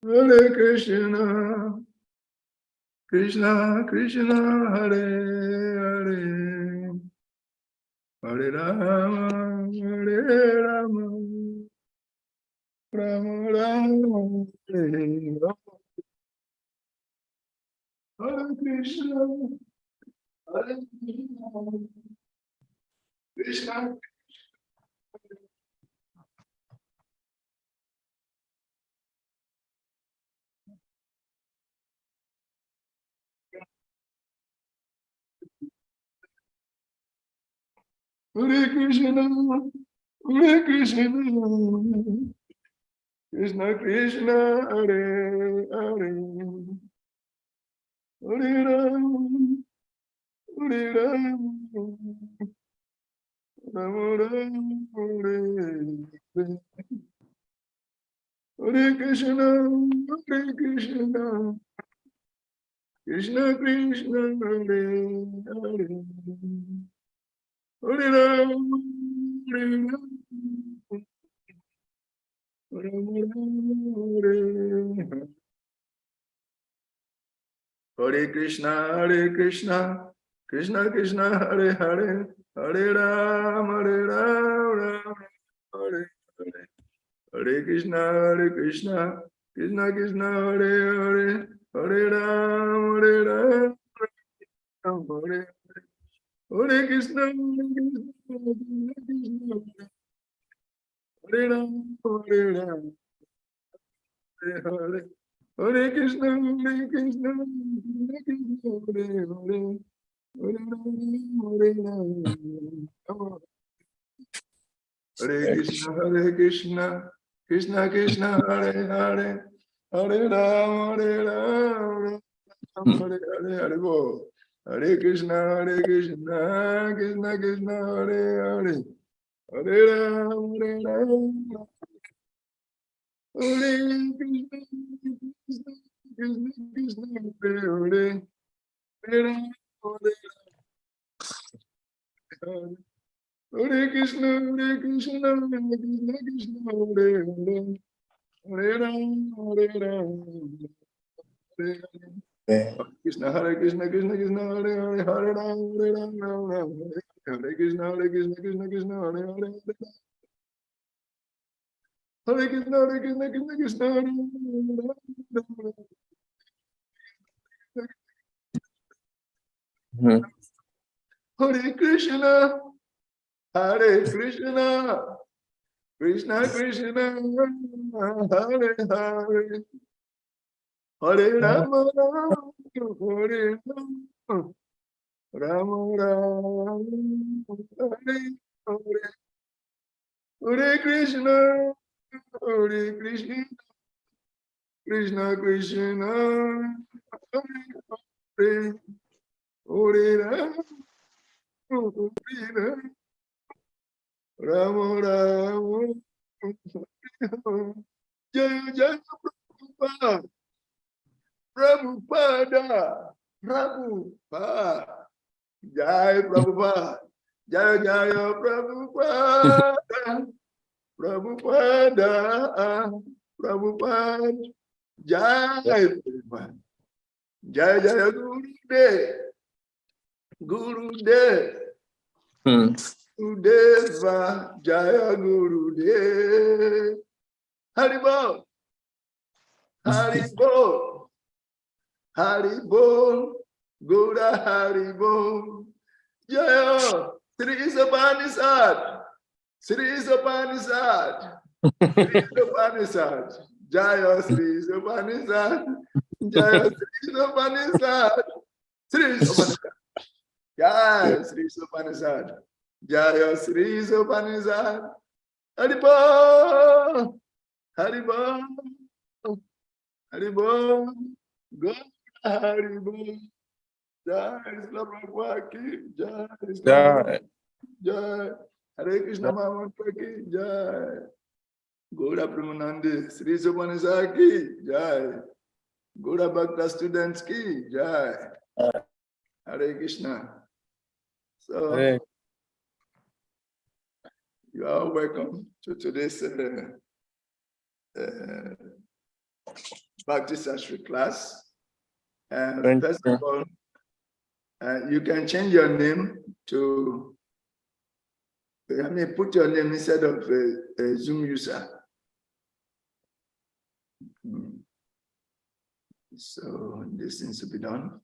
Hare Krishna, Krishna Krishna, Hare Hare, Hare Rama, Hare Rama, Rama Rama, Hare Rama. Hare Krishna, Hare Krishna, Krishna. Hare Krishna, Hare Krishna, Krishna Krishna, Hare Hare, Hare Rama, Hare Rama, Rama Rama, Hare Hare. Hare Krishna, Hare Krishna, Krishna Krishna, Hare Hare, Hare Rama, Hare Rama, Rama Rama, Hare Hare. Hare Krishna, Krishna Krishna, Hare Hare, Hare Rama, Rama, Hare Hare. Hare Krishna, Krishna Krishna, Hare Hare, Hare Rama, Rama, Hare Hare. Hare Krishna, Krishna, Hare Rama, Hare Hare. Hare Krishna, Krishna, Hare Hare, Hare Rama, Hare Krishna, Krishna Krishna, Hare Hare, Hare Rama, Hare Hare, Hare Bo. Hare Krishna, Krishna Krishna, Hare Hare, Hare Rama, Hare Krishna, Krishna Hare Hare, Hare Rama, Hare Krishna, Krishna Krishna, Hare Hare, Hare Rama, Hare Hare. Krishna, Krishna Krishna, Hare Hare, Hare Rama, Rama, Hare Krishna, Krishna, Hare Hare, Hare Krishna, Krishna, Hare Hare. Hare Krishna, Hare Krishna, Krishna Krishna, Hare Hare, Hare Rama, Hare Rama, Rama Rama, Hare Hare. Hare Krishna, Hare Krishna, Krishna Krishna, Hare Hare, Hare Rama, Hare Rama, Rama, Jaya Jaya Prabhupada, Prabhupada, Prabhupada, Jaya Prabhupada, Jaya Jaya Prabhupada, Prabhupada, Prabhupada, Jaya Prabhupada, Jaya Jaya Gurudev, Gurudeva, Jaya Gurudev, Haribo, Haribo, Haribo, Gura Haribo, Jaya, Sri Isopanisad, Sri Isopanisad, Sri Isopanisad, Jaya Sri Isopanisad, Jaya Sri Isopanisad, Sri Isopanisad, Jaya Sri Isopanisad, Jaya Sri Isopanisad, Haribo, Haribo, Haribo, Gura Haribo, Jai Prabhupada ki Jai, Jai, Jai, Hare Krishna Mahamantra ki Jai, Gora Premanandi, Sri Isopanisad ki Jai, Gora Bhakta students ki Jai, Hare Krishna. So, you are welcome to today's Bhakti Sastri class. First of all, you can change your name to, put your name instead of a Zoom user. So this needs to be done.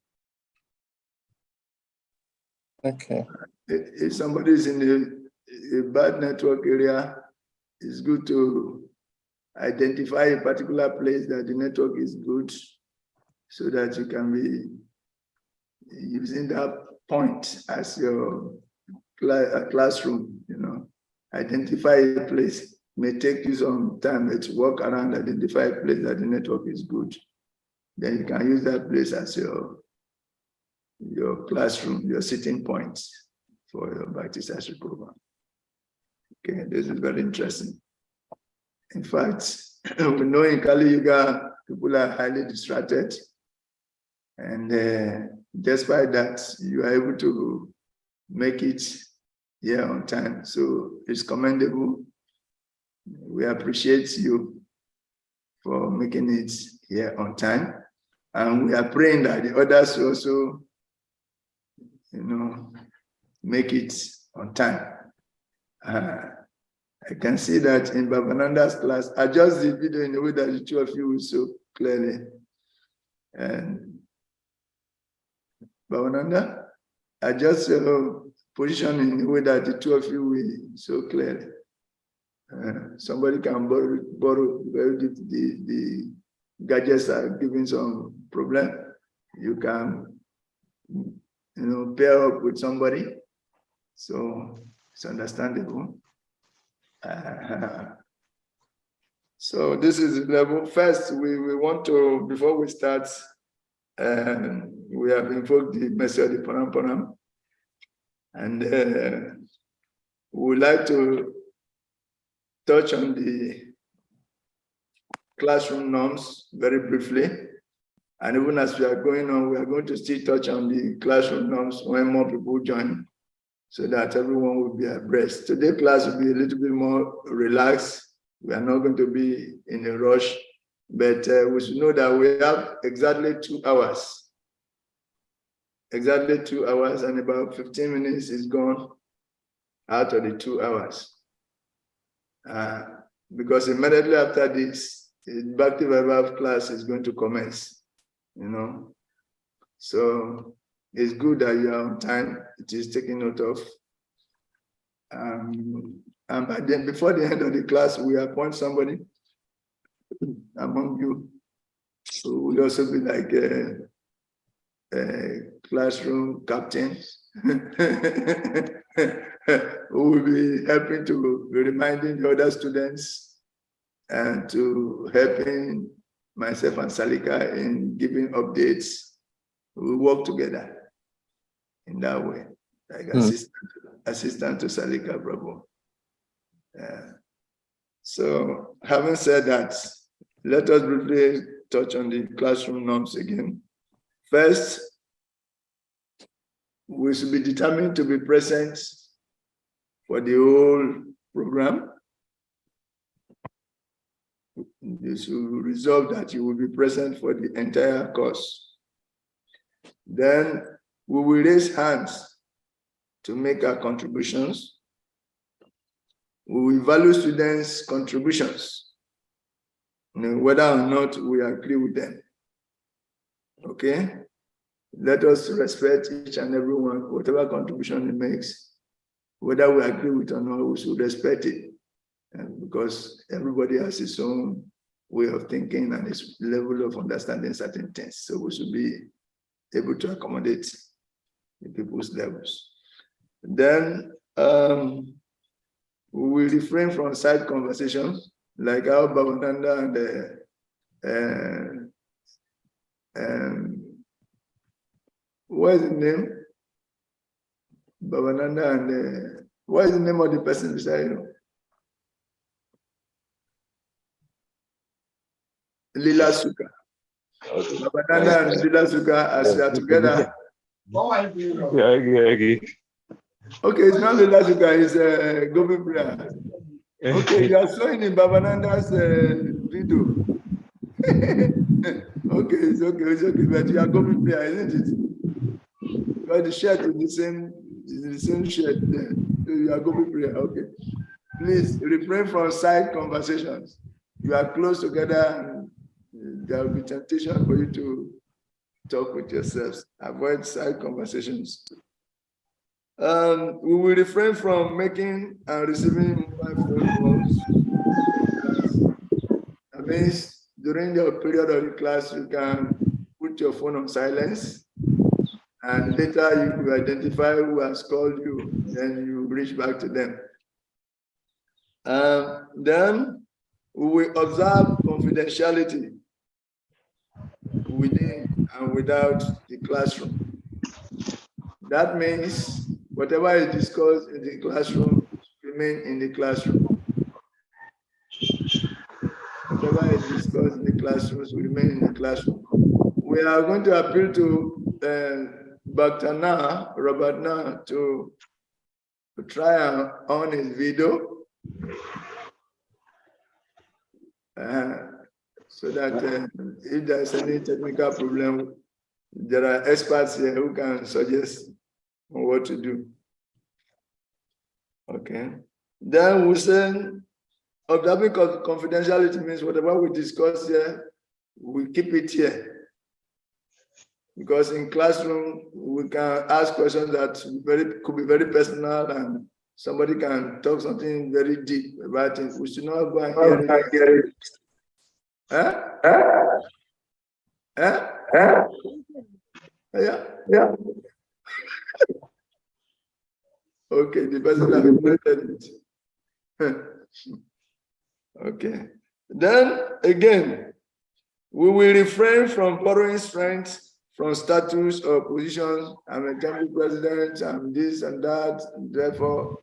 Okay. If somebody is in a bad network area, it's good to identify a particular place that the network is good, so that you can be using that point as your classroom. Identify a place. It may take you some time to walk around, identify a place that the network is good. Then you can use that place as your classroom, your sitting point for your Bhakti Sastri program. Okay, this is very interesting. In fact, we know in Kali Yuga, people are highly distracted. And despite that, you are able to make it here on time. So it's commendable. We appreciate you for making it here on time. And we are praying that the others also, make it on time. I can see that in Bhavananda's class. I just did video in a way that the two of you will so clearly. And Bhavananda, I just position in a way that the two of you will so clearly. Somebody can borrow the gadgets are giving some problem. You can, pair up with somebody. So it's understandable. So this is the level. First, we want to, before we start, we have invoked the mercy of the Param. And we would like to touch on the classroom norms very briefly. And even as we are going on, we are going to still touch on the classroom norms when more people join, so that everyone will be abreast. Today's class will be a little bit more relaxed. We are not going to be in a rush, but we should know that we have exactly 2 hours. Exactly 2 hours, and about 15 minutes is gone out of the 2 hours. Because immediately after this, the Bhakti Vaibhav class is going to commence, So it's good that you are on time. It is taken note of. And then before the end of the class, we appoint somebody among you who will also be like a classroom captain who will be helping to be reminding the other students and to helping myself and Salika in giving updates. We work together in that way, like assistant to Salika, Praabhu. So having said that, let us briefly touch on the classroom norms again. First, we should be determined to be present for the whole program. You should resolve that you will be present for the entire course. Then we will raise hands to make our contributions. We will value students' contributions, whether or not we agree with them. Okay? Let us respect each and every one, whatever contribution it makes, whether we agree with it or not, we should respect it. Because everybody has his own way of thinking and his level of understanding certain things. So we should be able to accommodate the people's levels. Then we will refrain from side conversations, like how Bhavananda and what is the name? Bhavananda and what is the name of the person beside you? Lila Sukha. Bhavananda and Lila Sukha, as we are together. Okay, it's not Lila Sukha, it's Govind Priya. Okay, you are showing in Bhavananda's video. Okay, it's okay, but you are copy prayer, isn't it? Because the shirt is the same shirt there. So you are copy prayer, okay. Please refrain from side conversations. You are close together and there will be temptation for you to talk with yourselves. Avoid side conversations. We will refrain from making and receiving mobile phone calls. That means during your period of the class, you can put your phone on silence, and later you will identify who has called you, then you reach back to them. Then we will observe confidentiality within and without the classroom. That means whatever is discussed in the classroom remain in the classroom. Whatever is discussed in the classrooms will remain in the classroom. We are going to appeal to Bhakti Robert Na, to try and on his video so that if there's any technical problem, there are experts here who can suggest what to do. Okay. Then we say observing confidentiality means whatever we discuss here, we keep it here. Because in classroom, we can ask questions that could be very personal, and somebody can talk something very deep about it. We should not go and hear it. Huh? Huh? Huh? Yeah. Okay, the person has muted it. Okay. Then again, we will refrain from borrowing strength from status or positions. I'm a temple president, I'm this and that. Therefore,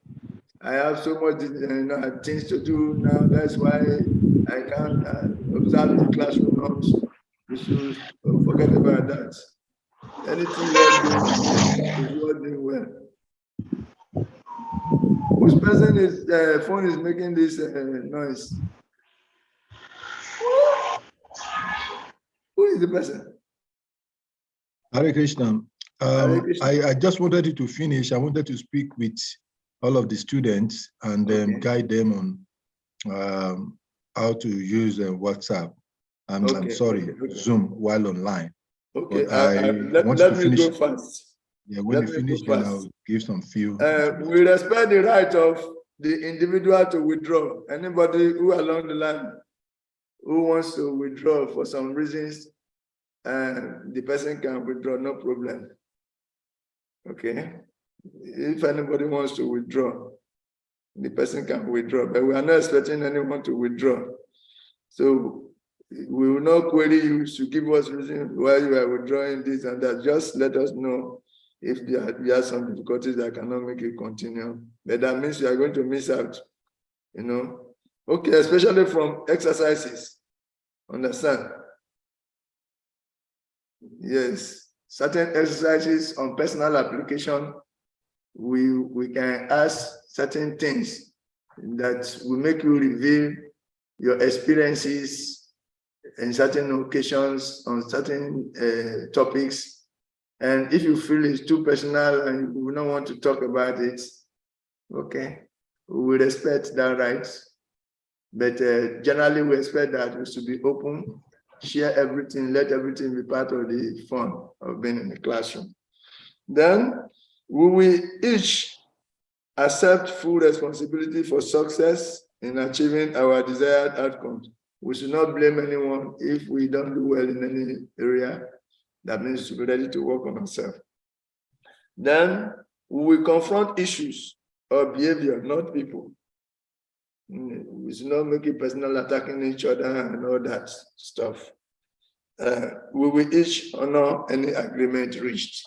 I have so much things to do now. That's why I can't observe the classroom norms. We should forget about that. Anything you are doing is working well. Which person is phone is making this noise? Who is the person? Hare Krishna. I just wanted you to finish. I wanted to speak with all of the students and guide them on how to use WhatsApp. I'm sorry, Zoom while online. Okay, But let me go fast. Yeah, when you finish, then I'll give some few. We respect the right of the individual to withdraw. Anybody who along the line who wants to withdraw for some reasons, the person can withdraw, no problem. Okay. If anybody wants to withdraw, the person can withdraw, but we are not expecting anyone to withdraw. So we will not query you to give us reasons why you are withdrawing this and that. Just let us know if you have some difficulties that cannot make you continue. But that means you are going to miss out, Okay, especially from exercises. Understand? Yes, certain exercises on personal application, we can ask certain things that will make you reveal your experiences in certain occasions on certain topics. And if you feel it's too personal and you will not want to talk about it, okay, we will respect that right. But generally, we expect that we should be open, share everything, let everything be part of the fun of being in the classroom. Then we will each accept full responsibility for success in achieving our desired outcomes. We should not blame anyone if we don't do well in any area. That means to be ready to work on ourselves. Then we will confront issues of behavior, not people. We should not make it personal, attacking each other and all that stuff. We will each honor any agreement reached.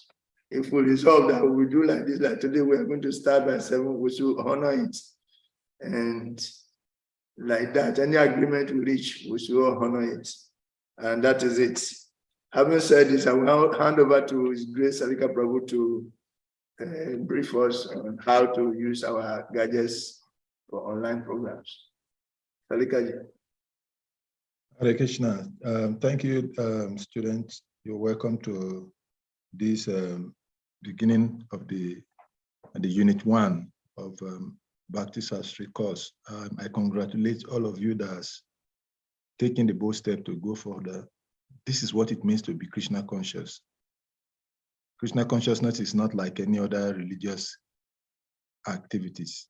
If we resolve that we will do like this, like today, we are going to start by 7, we should honor it. And like that, any agreement we reach, we should honor it. And that is it. Having said this, I will hand over to His Grace Sarika Praabhu to brief us on how to use our gadgets for online programs. Sarika ji. Hare Krishna. Thank you, students. You're welcome to this beginning of the unit 1 of Bhakti Sastri course. I congratulate all of you that's taking the bold step to go further. This is what it means to be Krishna conscious. Krishna consciousness is not like any other religious activities.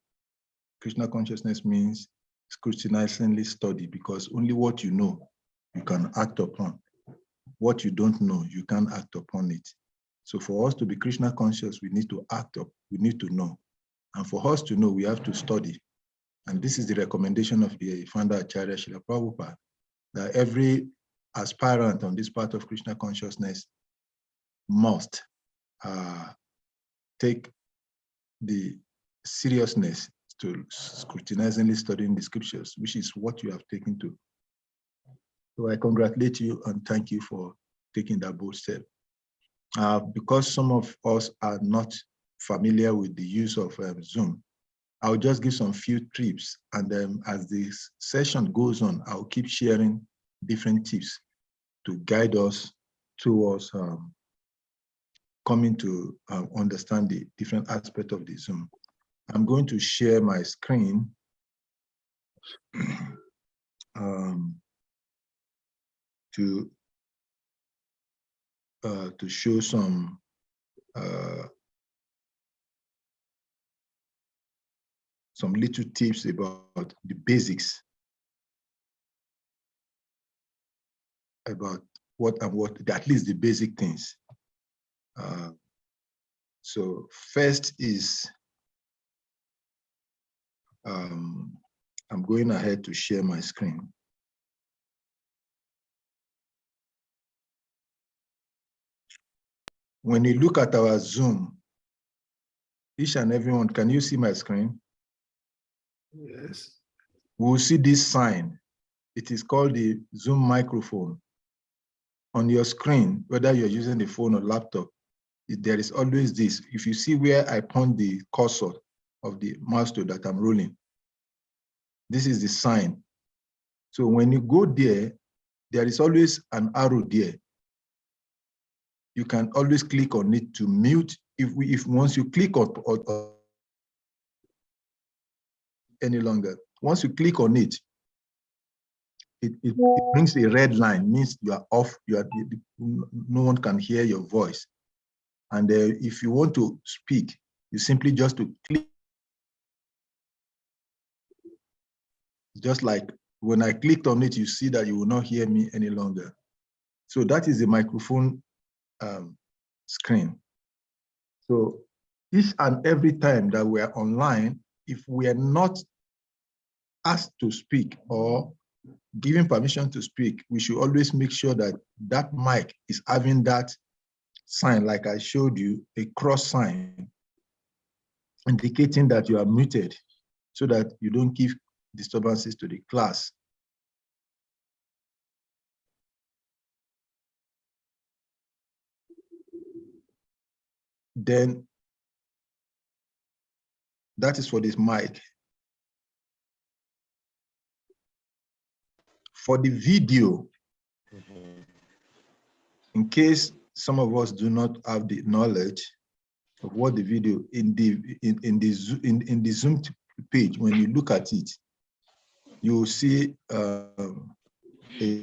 Krishna consciousness means scrutinizingly study, because only what you know you can act upon. What you don't know, you can't act upon it. So for us to be Krishna conscious, we need to act up, we need to know. And for us to know, we have to study. And this is the recommendation of the founder Acharya Srila Prabhupada, that every aspirant on this path of Krishna consciousness must take the seriousness to scrutinizingly studying the scriptures, which is what you have taken to. So I congratulate you and thank you for taking that bold step. Because some of us are not familiar with the use of Zoom, I'll just give some few tips, and as this session goes on, I'll keep sharing different tips to guide us towards coming to understand the different aspects of the Zoom. I'm going to share my screen to show some little tips about the basics about what, at least the basic things. So first is, I'm going ahead to share my screen. When you look at our Zoom, each and everyone, can you see my screen? Yes. We'll see this sign. It is called the Zoom microphone. On your screen, whether you're using the phone or laptop, there is always this. If you see where I point the cursor of the mouse to that I'm rolling, this is the sign. So when you go there, there is always an arrow there. You can always click on it to mute. If once you click on any longer, once you click on it, it brings a red line, means you are off. No one can hear your voice. And if you want to speak, you simply just to click. Just like when I clicked on it, you see that you will not hear me any longer. So that is the microphone screen. So each and every time that we are online, if we are not asked to speak or given permission to speak, we should always make sure that that mic is having that sign, like I showed you, a cross sign, indicating that you are muted, so that you don't give disturbances to the class. Then that is for this mic. For the video, in case some of us do not have the knowledge of what the video in the Zoom page, when you look at it, you will see a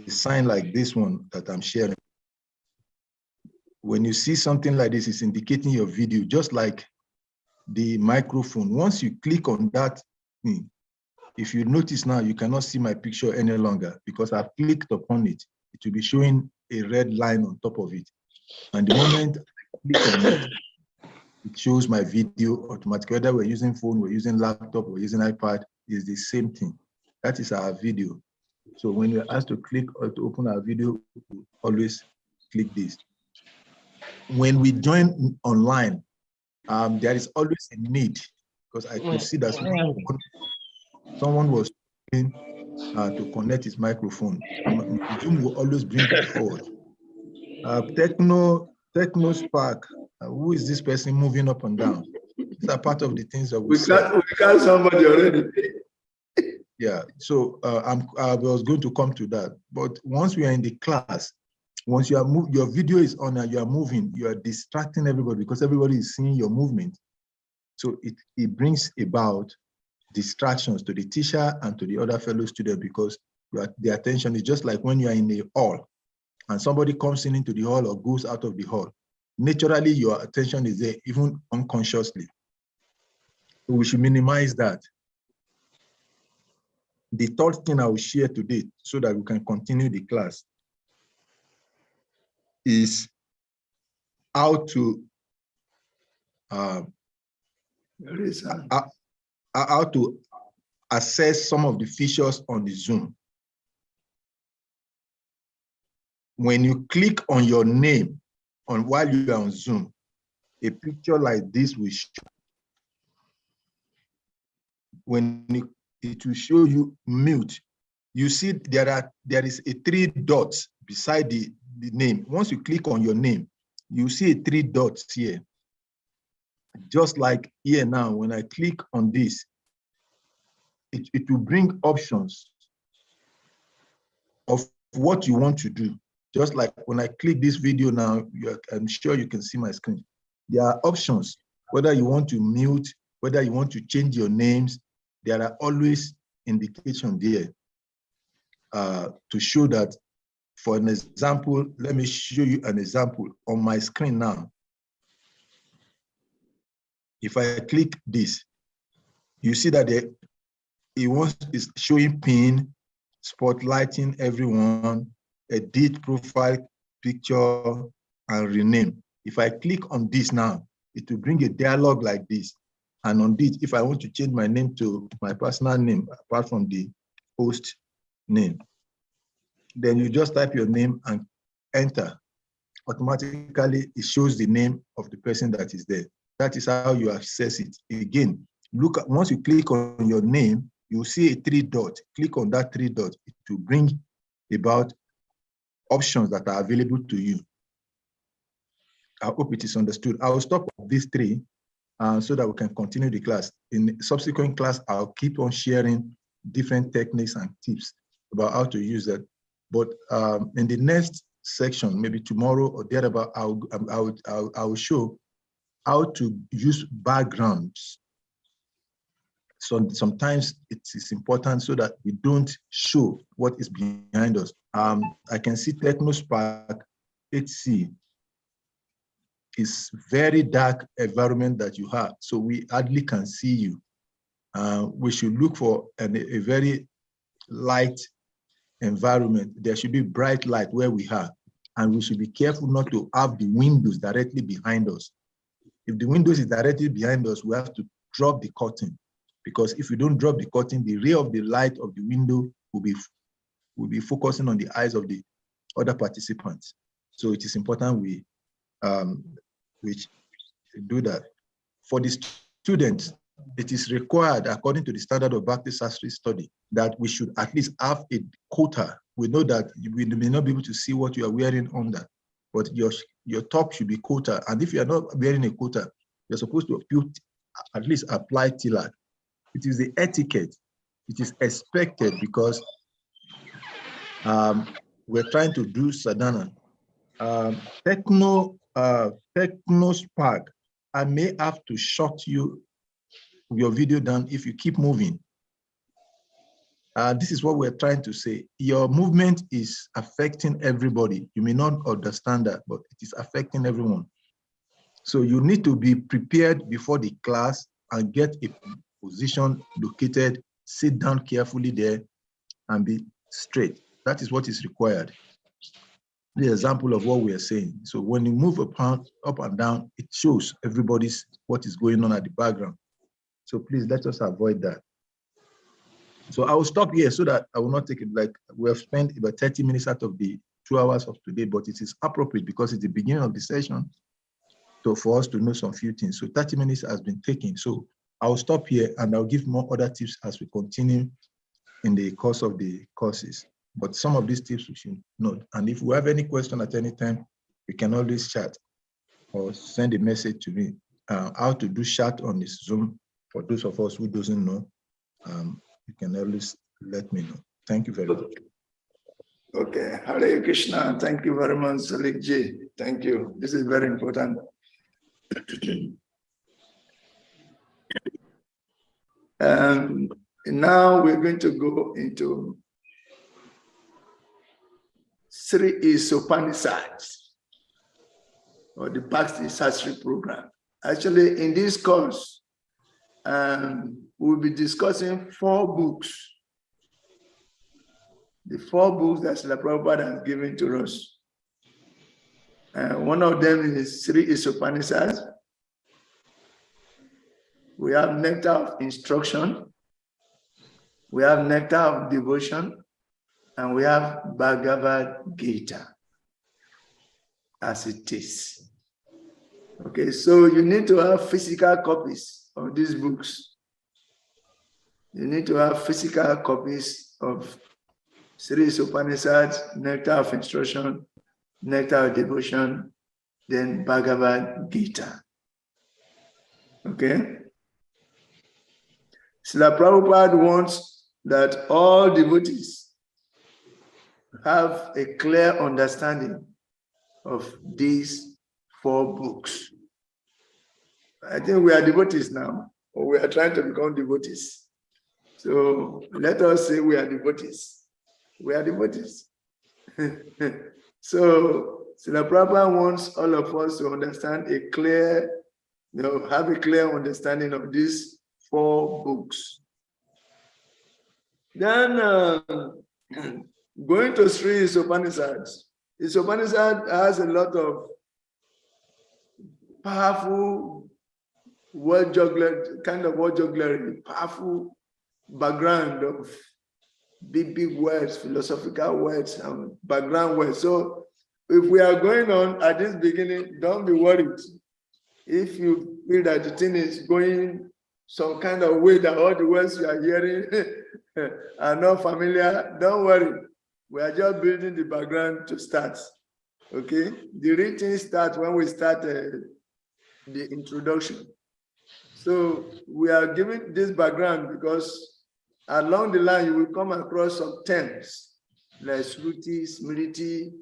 sign like this one that I'm sharing. When you see something like this, it's indicating your video, just like the microphone. Once you click on that thing, if you notice now, you cannot see my picture any longer because I've clicked upon it. It will be showing a red line on top of it. And the moment I click on it, it shows my video automatically. Whether we're using phone, we're using laptop, we're using iPad, it's the same thing. That is our video. So when you're asked to click or to open our video, we always click this. When we join online, there is always a need, because I could see that someone was trying to connect his microphone. Zoom will always bring it forward. Techno Spark, who is this person moving up and down? These are part of the things that we got somebody already. Yeah, so I was going to come to that. But once we are in the class, once you are your video is on and you are moving, you are distracting everybody because everybody is seeing your movement. So it brings about distractions to the teacher and to the other fellow student because the attention is just like when you are in a hall and somebody comes into the hall or goes out of the hall. Naturally, your attention is there, even unconsciously. So we should minimize that. The third thing I will share today so that we can continue the class is how to assess some of the features on the Zoom. When you click on your name while you are on Zoom, a picture like this will show. When it will show you mute, you see there is a 3 dots beside the name. Once you click on your name, you see 3 dots here. Just like here now, when I click on this, it will bring options of what you want to do. Just like when I click this video now, I'm sure you can see my screen. There are options, whether you want to mute, whether you want to change your names, there are always indications there to show that. For an example, let me show you an example on my screen now. If I click this, you see that it's showing pin, spotlighting everyone, edit profile picture, and rename. If I click on this now, it will bring a dialogue like this. And on this, if I want to change my name to my personal name, apart from the host name, then you just type your name and enter. Automatically, it shows the name of the person that is there. That is how you access it. Again, once you click on your name, you'll see a 3 dot. Click on that 3 dot. It will bring about options that are available to you. I hope it is understood. I will stop at these 3 so that we can continue the class. In subsequent class, I'll keep on sharing different techniques and tips about how to use that. But in the next section, maybe tomorrow or thereabout, I will show how to use backgrounds. So sometimes it is important so that we don't show what is behind us. I can see TechnoSpark 8C is very dark environment that you have, so we hardly can see you. We should look for a very light environment. There should be bright light where we are, and we should be careful not to have the windows directly behind us. If the windows is directly behind us, we have to drop the curtain, because if we don't drop the curtain, the ray of the light of the window will be focusing on the eyes of the other participants. So it is important we do that. For the students, it is required, according to the standard of Bhakti Sastri study, that we should at least have a quota. We know that we may not be able to see what you are wearing under, but your top should be quota. And if you are not wearing a quota, you're supposed to at least apply tilak. It is the etiquette. It is expected because we're trying to do sadhana. TechnoSpark, I may have to shut your video down if you keep moving. This is what we're trying to say. Your movement is affecting everybody. You may not understand that, but it is affecting everyone. So you need to be prepared before the class and get a position located, sit down carefully there and be straight. That is what is required. The example of what we are saying. So when you move up and down, it shows everybody's what is going on at the background. So please let us avoid that. So I will stop here so that I will not take it. Like we have spent about 30 minutes out of the 2 hours of today, but it is appropriate because it's the beginning of the session. So for us to know some few things. So 30 minutes has been taken. So I will stop here and I'll give more other tips as we continue in the course of the courses. But some of these tips we should note. And if we have any question at any time, we can always chat or send a message to me. How to do chat on this Zoom, for those of us who doesn't know, you can always let me know. Thank you very much. Okay, Hare Krishna. Thank you very much, Salik Ji. Thank you. This is very important. Now we're going to go into Sri Isopanisad, or the Bhakti Sastri program. Actually, in this course, we'll be discussing 4 books. The 4 books that Srila Prabhupada has given to us. One of them is Sri Isopanisad. We have Nectar of Instruction. We have Nectar of Devotion. And we have Bhagavad Gita as it is. Okay, so you need to have physical copies of these books. You need to have physical copies of Sri Isopanisad, Nectar of Instruction, Nectar of Devotion, then Bhagavad Gita. Okay? Srila Prabhupada wants that all devotees have a clear understanding of these 4 books. I think we are devotees now, or we are trying to become devotees. So let us say we are devotees. We are devotees. So Srila Prabhupada wants all of us to understand a clear, have a clear understanding of these 4 books. Then going to Sri Isopanisad. Isopanisad has a lot of powerful word jugglery, powerful background of big words, philosophical words, and background words. So if we are going on at this beginning, don't be worried. If you feel that the thing is going some kind of way that all the words you are hearing are not familiar, don't worry. We are just building the background to start. Okay? The reading starts when we start the introduction. So we are giving this background because along the line you will come across some terms like Shruti, Smriti,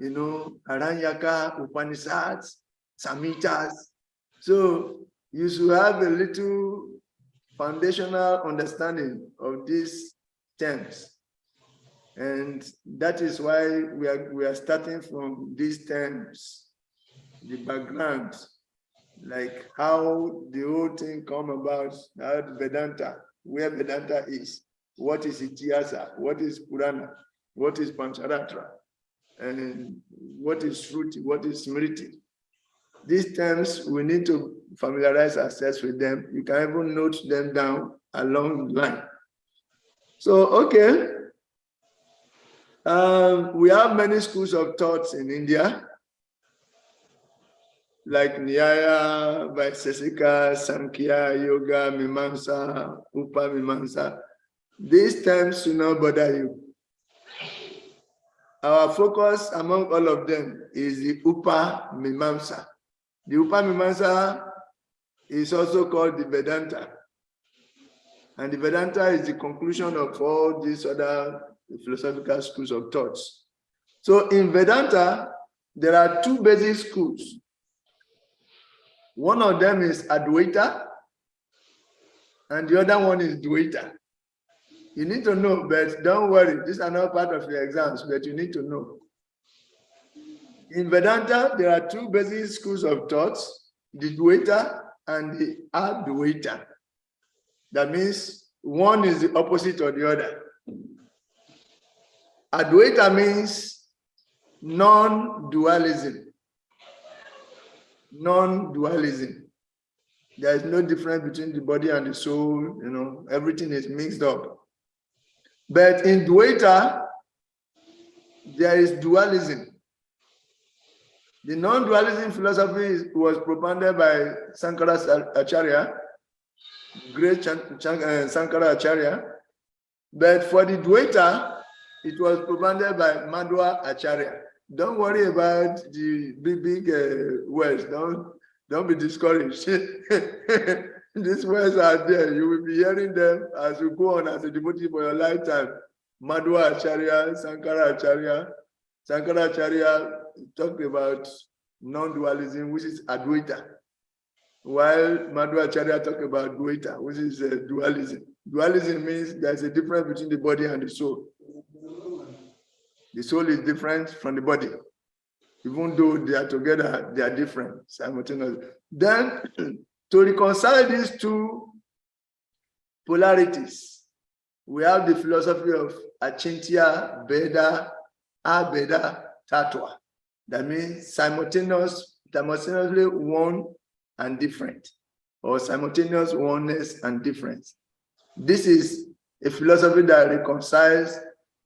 Aranyaka, Upanishads, Samhitas. So you should have a little foundational understanding of these terms. And that is why we are starting from these terms, the background, like how the whole thing come about, how Vedanta, where Vedanta is, what is Ityasa, what is Purana, what is Pancharatra, and what is Shruti, what is Smriti. These terms, we need to familiarize ourselves with them. You can even note them down along the line. So, okay. We have many schools of thoughts in India, like Nyaya, Vaisesika, Samkhya, Yoga, Mimamsa, Upamimamsa. These terms should not bother you. Our focus among all of them is the Upamimamsa. The Upamimamsa is also called the Vedanta. And the Vedanta is the conclusion of all these other philosophical schools of thoughts. So in Vedanta, there are 2 basic schools. One of them is Advaita, and the other one is Dvaita. You need to know, but don't worry, these are not part of your exams, but you need to know. In Vedanta, there are 2 basic schools of thoughts, the Dvaita and the Advaita. That means one is the opposite of the other. Advaita means non-dualism. Non-dualism. There is no difference between the body and the soul, everything is mixed up. But in Dvaita, there is dualism. The non-dualism philosophy was propounded by Sankara Acharya, great Sankara Acharya. But for the Dvaita, it was propounded by Madhva Acharya. Don't worry about the big words. Don't be discouraged. These words are there. You will be hearing them as you go on as a devotee for your lifetime. Madhva Acharya, Sankara Acharya. Sankara Acharya talked about non-dualism, which is Advaita, while Madhva Acharya talked about Dvaita, which is dualism. Dualism means there's a difference between the body and the soul. The soul is different from the body. Even though they are together, they are different simultaneously. Then, to reconcile these two polarities, we have the philosophy of Achintya, Veda, Abeda, Tattva. That means simultaneously one and different, or simultaneous oneness and difference. This is a philosophy that reconciles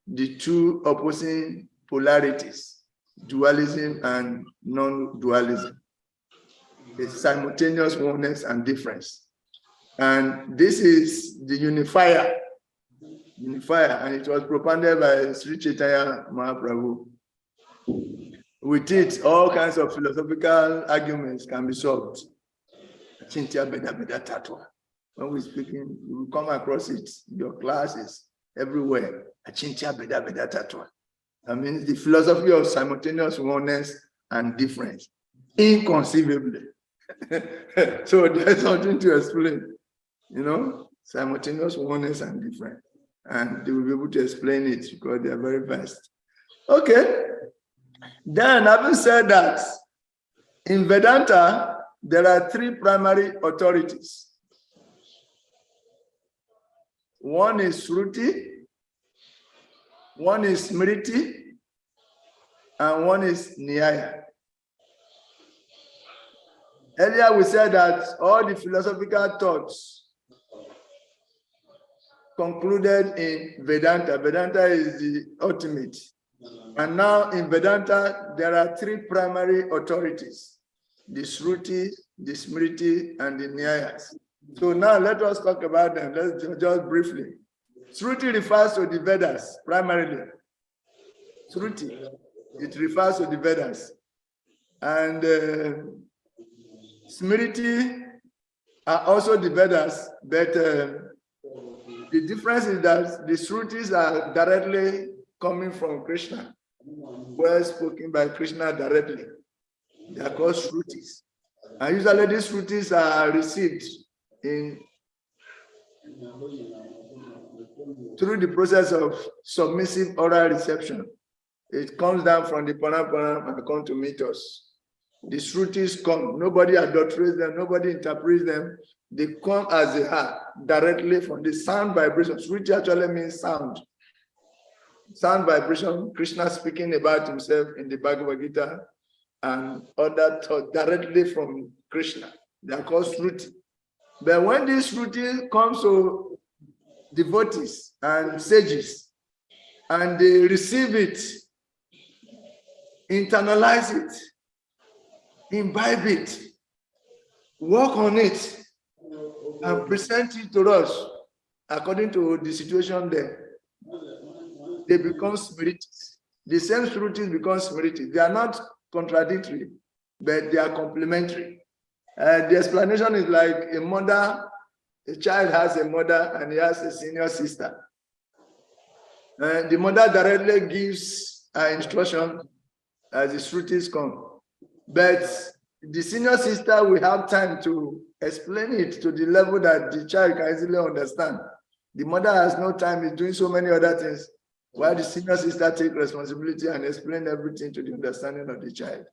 the two opposing polarities, dualism and non-dualism. It's simultaneous oneness and difference. And this is the unifier, and it was propounded by Sri Caitanya Mahaprabhu. With it, all kinds of philosophical arguments can be solved. Achintya Beda Beda Tattva. When we're speaking, we will come across it in your classes, everywhere. Achintya Beda Beda Tattva. That means the philosophy of simultaneous oneness and difference. Inconceivably. So there's something to explain. Simultaneous oneness and difference. And they will be able to explain it because they are very vast. Okay. Then, having said that, in Vedanta, there are three primary authorities. One is Shruti, one is Smriti, and one is Nyaya. Earlier we said that all the philosophical thoughts concluded in Vedanta. Vedanta is the ultimate. And now in Vedanta, there are three primary authorities: the Shruti, the Smriti, and the Nyayas. So now let us talk about them. Let's just briefly. Shruti refers to the Vedas primarily. Shruti, it refers to the Vedas. And Smriti are also the Vedas, but the difference is that the Shrutis are directly coming from Krishna, were spoken by Krishna directly. They are called Shrutis. And usually these Shrutis are received through the process of submissive oral reception. It comes down from the Parampara and comes to meet us. The Shrutis come. Nobody adulterates them. Nobody interprets them. They come as they are, directly from the sound vibration. Shruti actually means sound. Sound vibration, Krishna speaking about himself in the Bhagavad Gita and other thoughts directly from Krishna. They are called Shruti. But when this Shruti comes to devotees and sages, and they receive it, internalize it, imbibe it, work on it, and present it to us according to the situation there, they become Smritis. The same Shrutis become Smritis. They are not contradictory, but they are complementary. The explanation is like a mother, a child has a mother and he has a senior sister. The mother directly gives instruction as the Shrutis come. But the senior sister will have time to explain it to the level that the child can easily understand. The mother has no time, is doing so many other things, while the senior sister takes responsibility and explain everything to the understanding of the child.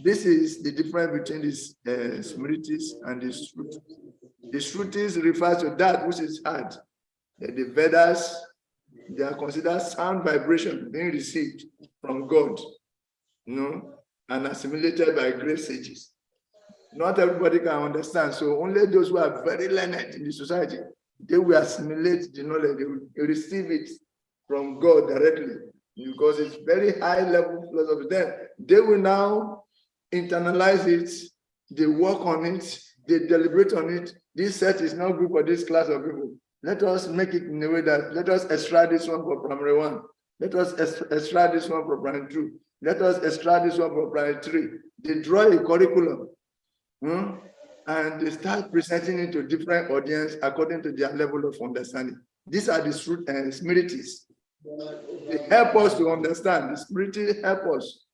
This is the difference between these Smritis and the Shrutis. The Shrutis refers to that which is heard. The Vedas, they are considered sound vibration being received from God, and assimilated by great sages. Not everybody can understand, so only those who are very learned in the society, they will assimilate the knowledge, they will receive it from God directly, because it's very high level philosophy. Then they will now internalize it, they work on it, they deliberate on it. This set is not good for this class of people. Let us make it in a way that, let us extract this one for primary 1. Let us extract this one for primary 2. Let us extract this one for primary 3. They draw a curriculum. and they start presenting it to different audience according to their level of understanding. These are the Smritis. They help us to understand. The Smritis help us,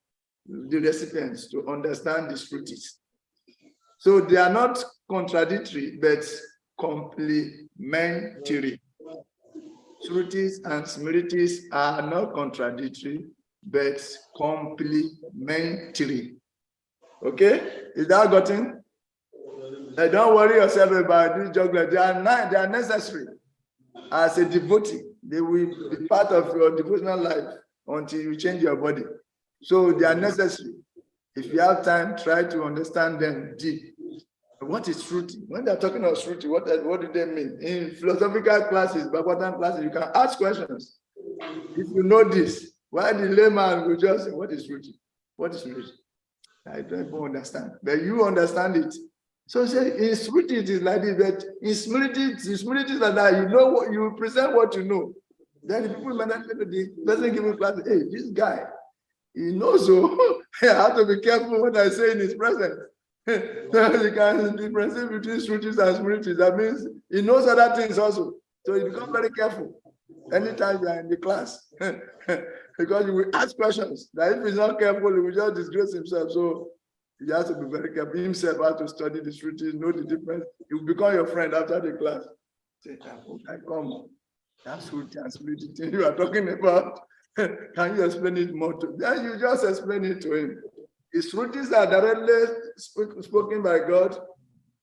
the recipients, to understand the Smritis. So they are not contradictory, but complementary. Shrutis and Smritis are not contradictory, but complementary. Okay? Is that gotten? Don't worry yourself about this juggler. They are necessary. As a devotee, they will be part of your devotional life until you change your body. So they are necessary. If you have time, try to understand them deep. What is Shruti? When they're talking about Shruti, what do they mean? In philosophical classes, Bhagavatam classes, you can ask questions. If you know this, why the layman will just say, what is Shruti? What is Shruti? I don't even understand. But you understand it. So say in Shruti it is like this, but in Smriti is like that. You know what you present what you know. Then the people the person giving class, hey, this guy, he knows so I have to be careful what I say in his presence. So you can differentiate between Shrutis and Smritis. That means he knows other things also. So you become very careful anytime you are in the class. Because you will ask questions. That if he's not careful, he will just disgrace himself. So he has to be very careful. Himself has to study the Shrutis, know the difference. He will become your friend after the class. Say, I come. That's Shruti and Smriti thing you are talking about. Can you explain it more to him? Then you just explain it to him. The Shrutis are directly spoken by God.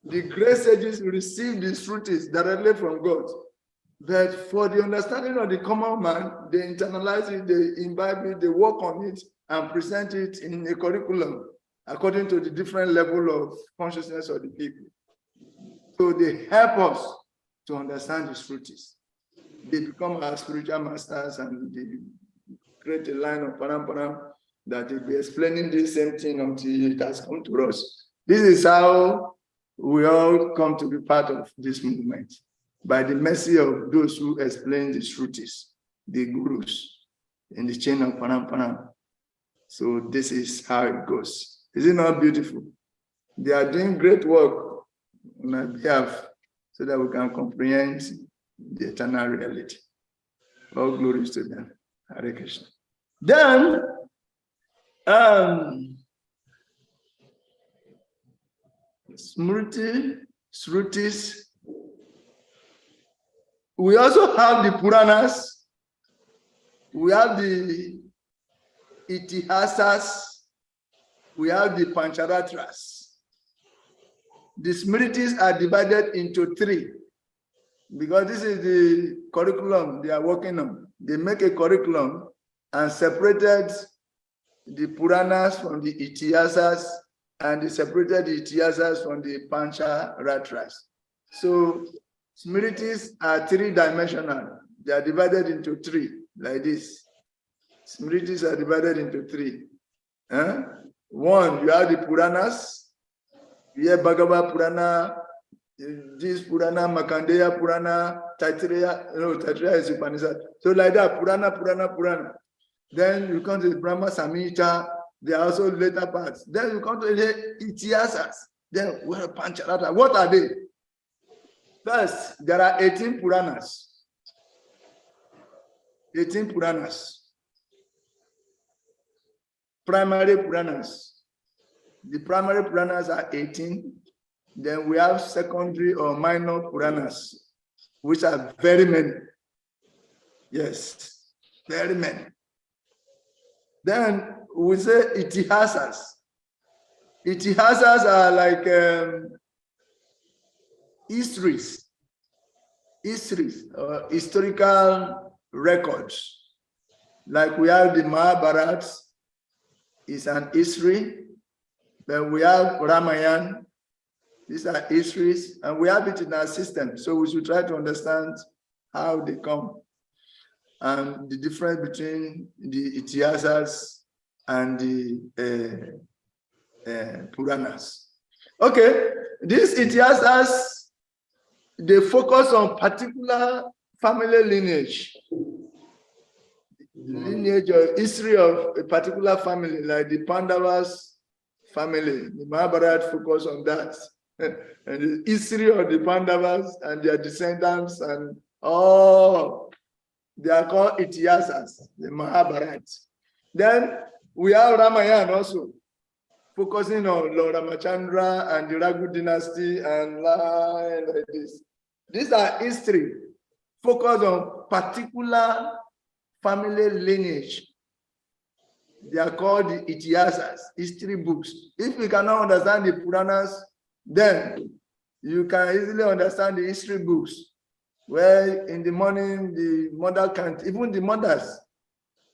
The great sages receive the Shrutis directly from God. But for the understanding of the common man, they internalize it, they imbibe it, they work on it, and present it in a curriculum according to the different level of consciousness of the people. So they help us to understand the Shrutis. They become our spiritual masters, and they create a line of param that will be explaining the same thing until it has come to us. This is how we all come to be part of this movement, by the mercy of those who explain the Shrutis, the gurus, in the chain of param. So this is how it goes. Is it not beautiful? They are doing great work on our behalf so that we can comprehend the eternal reality. All glories to them. Hare Krishna. Then, Shrutis. We also have the Puranas. We have the Itihasas. We have the Pancharatras. The Smritis are divided into three, because this is the curriculum they are working on. They make a curriculum and separated the Puranas from the Itihasas, and they separated the Itihasas from the Pancharatras. So Smritis are three-dimensional. They are divided into three, like this. Smritis are divided into three. One, you have the Puranas. You have Bhagavad Purana, this Purana, Markandeya Purana, Taitreya is Isopanisad. So like that, Purana. Then you come to the Brahma Samhita. They are also later parts. Then you come to the Itihasas. Then we have Pancharatra. What are they? First, there are 18 Puranas. 18 Puranas. Primary Puranas. The primary Puranas are 18. Then we have secondary or minor Puranas, which are very many. Yes, very many. Then we say Itihasas. Itihasas are like histories, or historical records. Like we have the Mahabharata, is an history. Then we have Ramayana. These are histories, and we have it in our system. So we should try to understand how they come and the difference between the Itihasas and the Puranas. Okay, these Itihasas, they focus on particular family lineage or history of a particular family, like the Pandavas family. The Mahabharata focus on that. and the history of the Pandavas and their descendants, and all they are called Itihasas, the Mahabharata. Then we have Ramayana also, focusing on Lord Ramachandra and the Raghu dynasty and like this. These are history, focused on particular family lineage. They are called the Itihasas, history books. If you cannot understand the Puranas, then you can easily understand the history books, where in the morning the mother can't, even the mothers,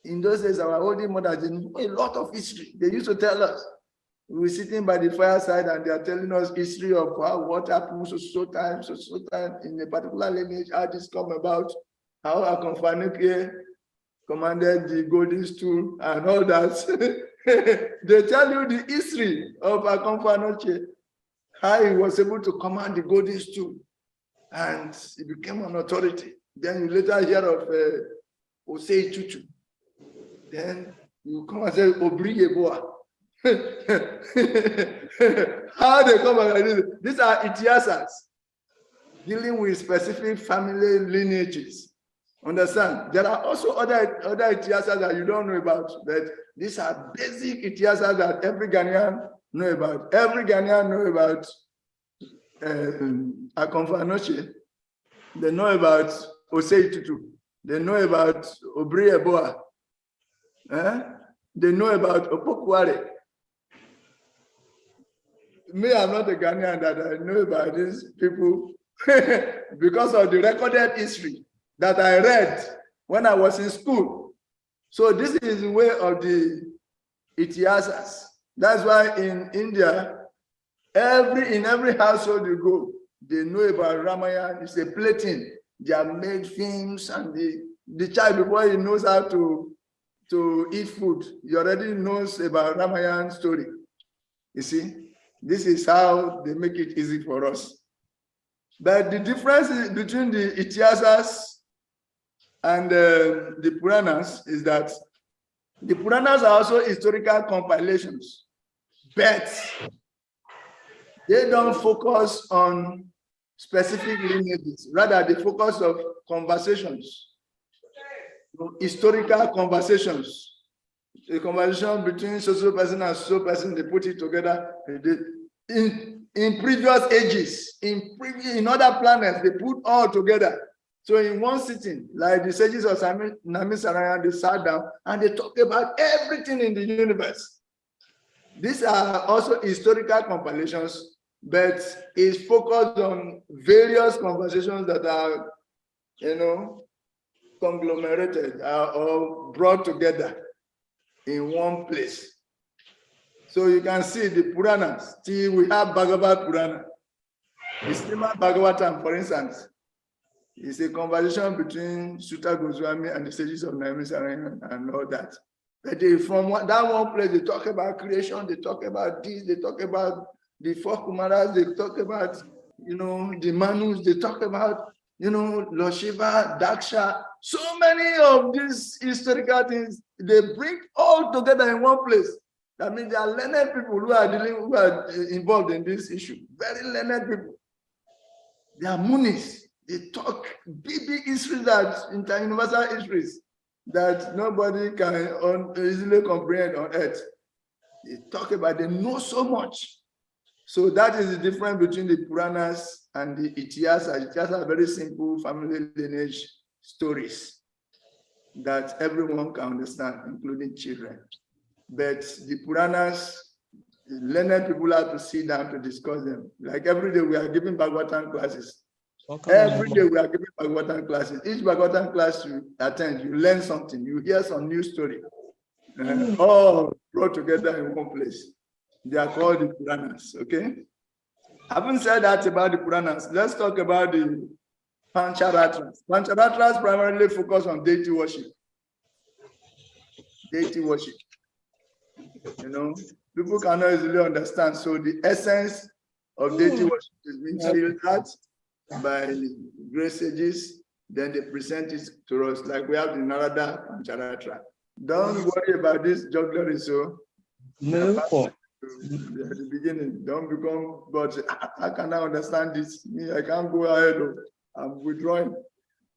in those days, our older mothers, they know a lot of history. They used to tell us. We were sitting by the fireside and they are telling us history of what happened so time in a particular lineage, how this come about, how Akonfanuke commanded the golden stool and all that. They tell you the history of Akonfanuke, how he was able to command the golden stool and he became an authority. Then you later hear of Osei Chuchu. Then you come and say Obriyeboa. How they come and do this? These are Itihasas dealing with specific family lineages. Understand? There are also other Itihasas that you don't know about, but these are basic Itihasas that every Ghanaian know about. Every Ghanaian know about Akonfanuche. They know about Osei Tutu. They know about Obriyeboa. They know about Opokware. Me, I'm not a Ghanaian that I know about these people because of the recorded history that I read when I was in school. So this is the way of the Itihasas. That's why in India, in every household you go, they know about Ramayana. It's a plating. They have made films, and the child, before he knows how to eat food, he already knows about Ramayana story. You see? This is how they make it easy for us. But the difference between the Itihasas and the Puranas is that the Puranas are also historical compilations, but they don't focus on specific lineages. Rather, they focus on conversations, historical conversations. A conversation between social person and social person, they put it together. In previous ages, in other planets, they put all together. So in one sitting, like the sages of Namisaraya, they sat down and they talk about everything in the universe. These are also historical compilations, but it's focused on various conversations that are, conglomerated or brought together in one place. So you can see the Puranas. See, we have Bhagavad Purana. The Srimad Bhagavatam, for instance, is a conversation between Sutta Goswami and the sages of Naimisaraya and all that. But from that one place, they talk about creation, they talk about this, they talk about the four Kumaras, they talk about, the Manus, they talk about, Lord Shiva, Daksha. So many of these historical things, they bring all together in one place. That means there are learned people who are involved in this issue. Very learned people. They are Munis. They talk big histories, that inter-universal histories that nobody can easily comprehend on earth. They talk about, they know so much. So that is the difference between the Puranas and the Itihasas. Itihasas are very simple family lineage stories that everyone can understand, including children. But the Puranas, learned people have to sit down to discuss them. Like every day we are giving Bhagavatam classes. Every day we are giving Bhagavatam classes. Each Bhagavatam class you attend, you learn something, you hear some new story. All brought together in one place. They are called the Puranas, okay? Having said that about the Puranas, let's talk about the Pancharatras. Pancharatras primarily focus on deity worship. Deity worship. People cannot easily understand. So the essence of deity worship is being filtered by great sages. Then they present it to us, like we have the Narada Pancharatra. Don't worry about this jugglery. So At the beginning, don't become, but how can I understand this? Me, I can't go ahead. I'm withdrawing.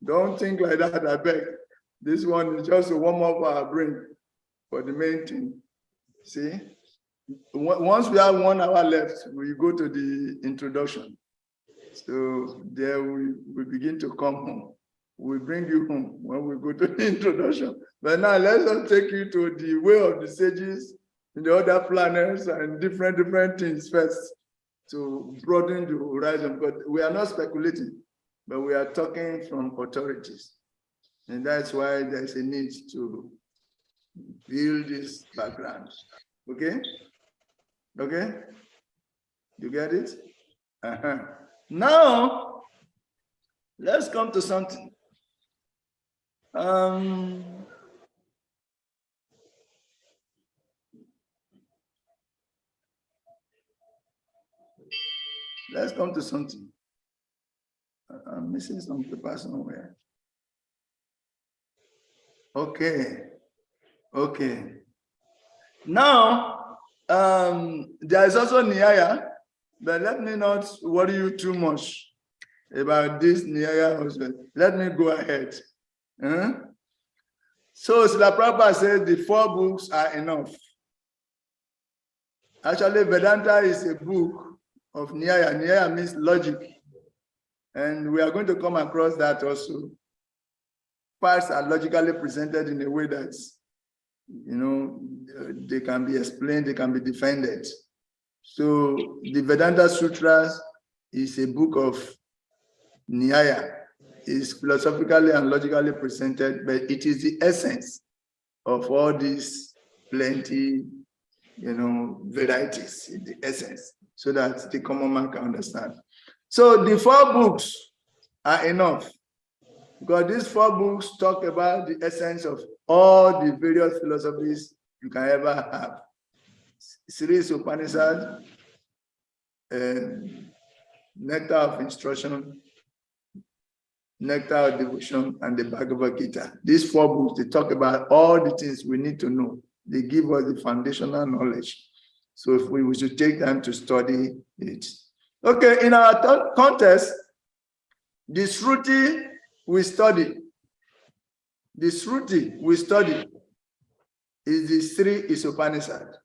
Don't think like that, I beg. This one is just to warm up our brain for the main thing. See? Once we have 1 hour left, we go to the introduction. So there we begin to come home. We bring you home when we go to the introduction. But now let's just take you to the way of the sages in the other planets and different things first to broaden the horizon. But we are not speculating, but we are talking from authorities. And that's why there's a need to build this background. Okay? Okay? You get it? Now, let's come to something. Let's come to something. I'm missing some paper somewhere. Okay. Now, there is also Nyaya, but let me not worry you too much about this Nyaya husband. Let me go ahead. So Srila Prabhupada says the 4 books are enough. Actually, Vedanta is a book of Nyaya. Nyaya means logic. And we are going to come across that also. Parts are logically presented in a way that, they can be explained, they can be defended. So the Vedanta Sutras is a book of Nyaya. It's philosophically and logically presented, but it is the essence of all these plenty, varieties, in the essence, so that the common man can understand. So the 4 books are enough, because these 4 books talk about the essence of all the various philosophies you can ever have. Sri Isopanisad, Nectar of Instruction, Nectar of Devotion, and the Bhagavad Gita. These 4 books, they talk about all the things we need to know. They give us the foundational knowledge. So if we should take time to study it. Okay, in our context, the Shruti we study. The Shruti we study is the Sri Isopanisad.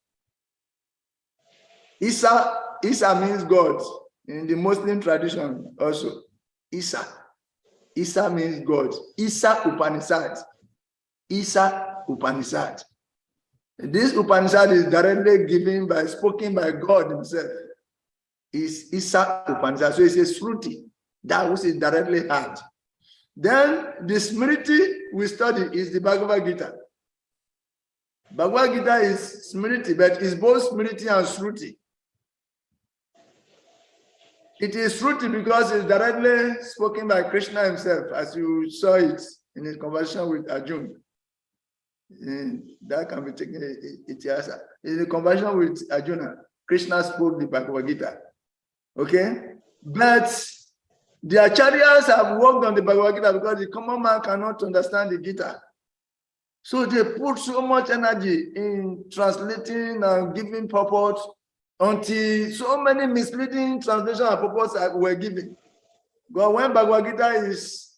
Isa means God. In the Muslim tradition also, Isa means God. Isa Upanishad. This Upanishad is directly spoken by God himself. Is Isa Upanishad. So it's a Shruti, that which is directly heard. Then the Smriti we study is the Bhagavad Gita. Bhagavad Gita is Smriti, but it's both Smriti and Shruti. It is Shruti because it's directly spoken by Krishna himself, as you saw it in his conversation with Arjuna. That can be taken Itiasa. In the conversation with Arjuna, Krishna spoke the Bhagavad Gita. Okay? But the acharyas have worked on the Bhagavad Gita because the common man cannot understand the Gita. So they put so much energy in translating and giving purport until so many misleading translations and purports were given. But when Bhagavad Gita is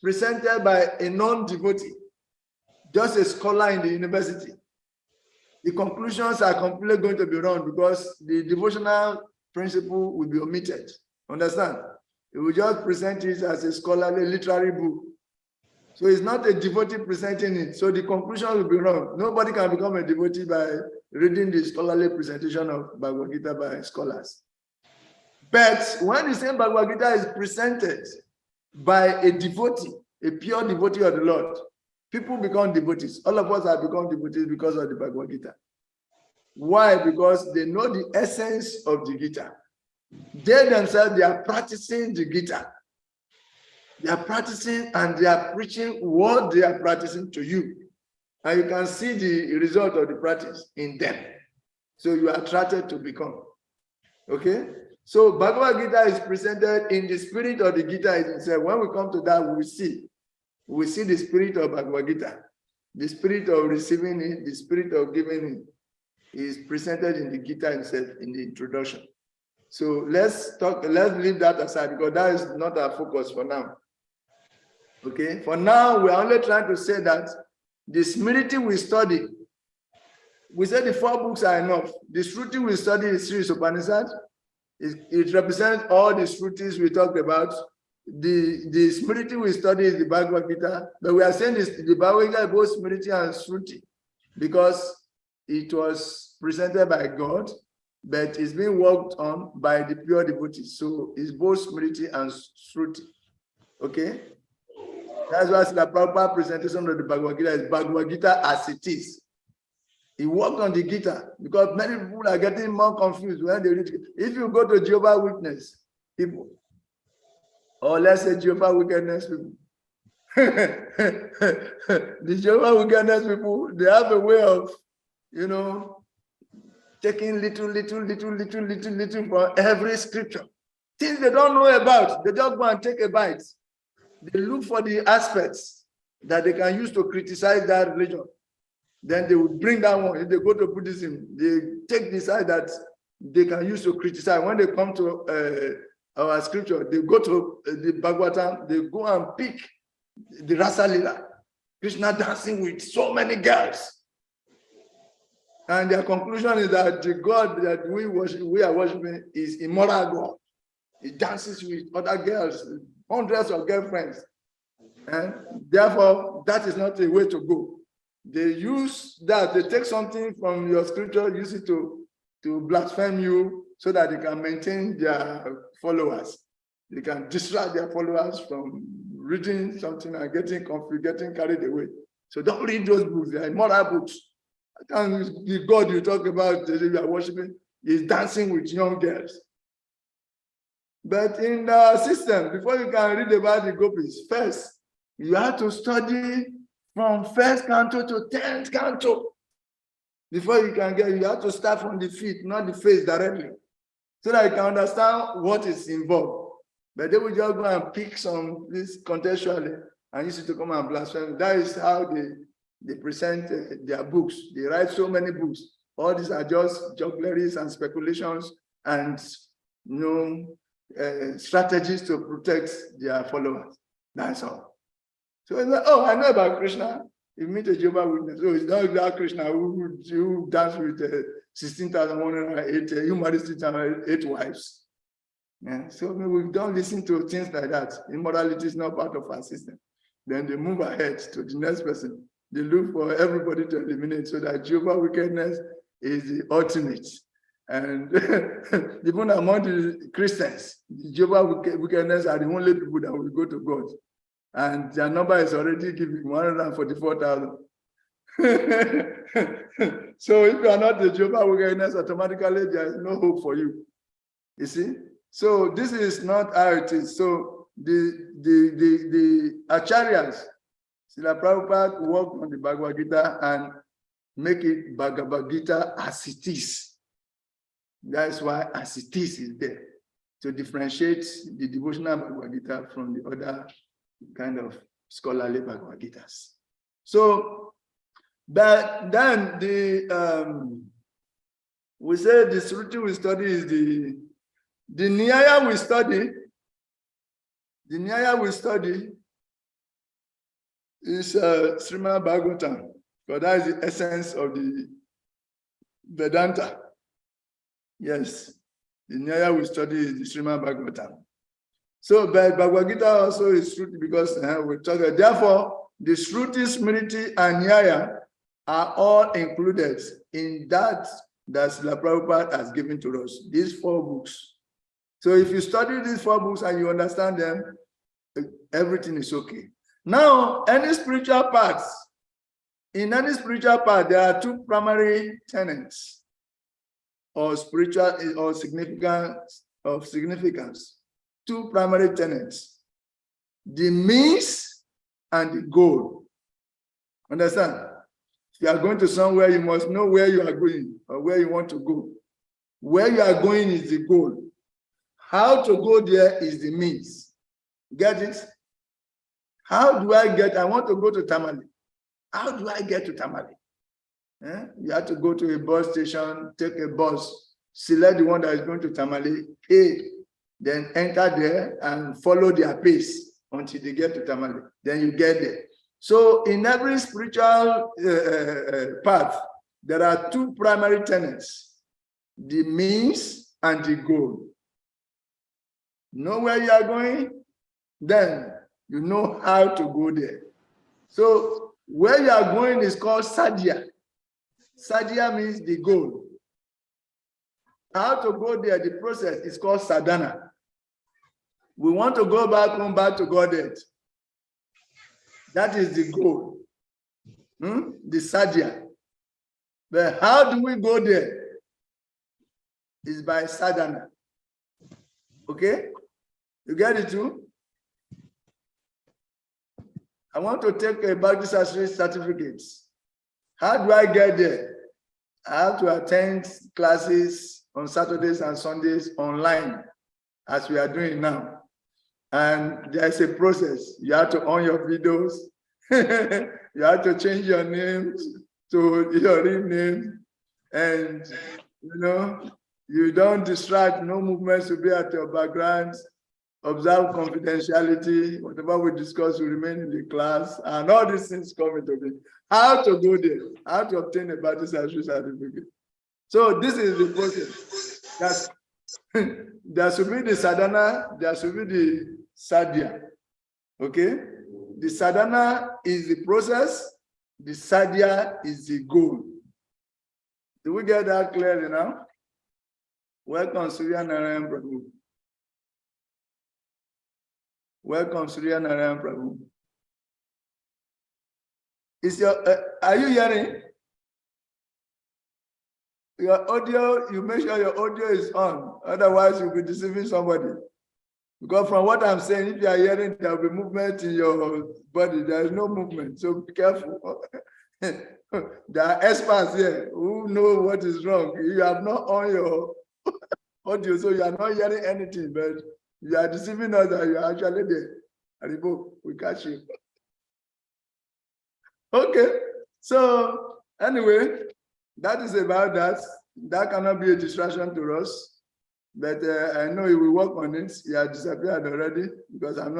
presented by a non-devotee, just a scholar in the university, the conclusions are completely going to be wrong because the devotional principle will be omitted. Understand? It will just present it as a scholarly literary book. So it's not a devotee presenting it. So the conclusion will be wrong. Nobody can become a devotee by reading the scholarly presentation of Bhagavad Gita by scholars. But when the same Bhagavad Gita is presented by a devotee, a pure devotee of the Lord, people become devotees. All of us have become devotees because of the Bhagavad Gita. Why? Because they know the essence of the Gita. They themselves, they are practicing the Gita. They are practicing and they are preaching what they are practicing to you. And you can see the result of the practice in them. So you are attracted to become. Okay? So Bhagavad Gita is presented in the spirit of the Gita itself. When we come to that, we see the spirit of Bhagavad Gita, the spirit of receiving it, the spirit of giving it. is presented in the Gita itself in the introduction. So let's leave that aside because that is not our focus for now. Okay, for now, we're only trying to say that the Smriti we study, we said the 4 books are enough. The Shruti we study is Isopanisad. It represents all the Shrutis we talked about. The Smriti we study is the Bhagavad Gita, but we are saying this, the Bhagavad Gita is both Smriti and Shruti because it was presented by God, but it's being worked on by the pure devotees. So it's both Smriti and Shruti. Okay? That's why the proper presentation of the Bhagavad Gita is Bhagavad Gita as it is. He worked on the Gita because many people are getting more confused when they read it. If you go to Jehovah's Witness people, or let's say Jehovah's Witness people, the Jehovah's Witness people, they have a way of, taking little from every scripture. Things they don't know about, they just go and take a bite. They look for the aspects that they can use to criticize that religion. Then they will bring that one. If they go to Buddhism, they take the side that they can use to criticize. When they come to our scripture, they go to the Bhagavatam, they go and pick the Rasa Lila, Krishna dancing with so many girls. And their conclusion is that the God that we are worshiping is immoral God. He dances with other girls, hundreds of girlfriends. And therefore, that is not a way to go. They use that, they take something from your scripture, use it to blaspheme you so that they can maintain their followers. They can distract their followers from reading something and getting confused, getting carried away. So don't read those books, they are immoral books. And the God you talk about that you are worshiping is dancing with young girls. But in the system, before you can read about the gopis, first, you have to study from 1st canto to 10th canto. Before you can you have to start from the feet, not the face directly, so that you can understand what is involved. But they will just go and pick some this contextually and use it to come and blaspheme. That is how they present their books. They write so many books. All these are just juggleries and speculations and strategies to protect their followers. That's all. So it's like, oh, I know about Krishna. You meet a Jehovah's Witness. So it's not that Krishna who dance with 16,108, you married 608 wives. Yeah. So we don't listen to things like that. Immorality is not part of our system. Then they move ahead to the next person. They look for everybody to eliminate so that Jehovah's wickedness is the ultimate. And even among the Christians, Jehovah's wickedness are the only people that will go to God. And their number is already giving 144,000. So if you are not the Jehovah's wickedness, automatically there is no hope for you. You see? So this is not how it is. So the Acharyas, Srila Prabhupada worked on the Bhagavad Gita and make it Bhagavad Gita as it is. That's why as it is there, to differentiate the devotional Bhagavad Gita from the other kind of scholarly Bhagavad Gitas. So, but then we say the Shruti we study is the Nyaya we study. The Nyaya we study is Srimad Bhagavatam, because that is the essence of the Vedanta. Yes, the Nyaya we study is the Srimad Bhagavatam. So, but Bhagavad Gita also is Shruti because we're talking. Therefore, the Shruti, Smriti, and Nyaya are all included in that Srila Prabhupada has given to us, these 4 books. So if you study these 4 books and you understand them, everything is okay. Now, any spiritual parts, in any spiritual part, there are 2 primary tenets or spiritual or significance. 2 primary tenets: the means and the goal. Understand? If you are going to somewhere, you must know where you are going or where you want to go. Where you are going is the goal. How to go there is the means. Get it? How do I want to go to Tamale. How do I get to Tamale? You have to go to a bus station, take a bus, select the one that is going to Tamale, pay, then enter there and follow their pace until they get to Tamale. Then you get there. So in every spiritual path, there are two primary tenets, the means and the goal. Know where you are going, then you know how to go there. So where you are going is called sadhya. Sadhya means the goal. How to go there, the process is called sadhana. We want to go back home, back to Godhead. That is the goal. The sadhya. But how do we go there? It's by sadhana. Okay? You get it too? I want to take a Bhakti Sastri certificate. How do I get there? I have to attend classes on Saturdays and Sundays online, as we are doing now. And there's a process. You have to on your videos. You have to change your names to your real name. And, you don't distract, no movements will be at your background. Observe confidentiality. Whatever we discuss will remain in the class. And all these things come into it. How to go there, how to obtain a Bhakti Sastri certificate. So this is the process. There should be the sadhana, there should be the sadhya. Okay? The sadhana is the process, the sadhya is the goal. Do we get that clearly now? Welcome, Surya Narayan Praabhu. Welcome, Surya Narayan Praabhu. Are you hearing? Your audio, you make sure your audio is on. Otherwise, you'll be deceiving somebody. Because from what I'm saying, if you are hearing, there will be movement in your body. There is no movement. So be careful. There are experts here who know what is wrong. You have not on your audio, so you are not hearing anything, but you are deceiving us that you are actually there. Aribo, we catch you. Okay, so anyway, that is about that. That cannot be a distraction to us, but I know he will work on it. He has disappeared already because I'm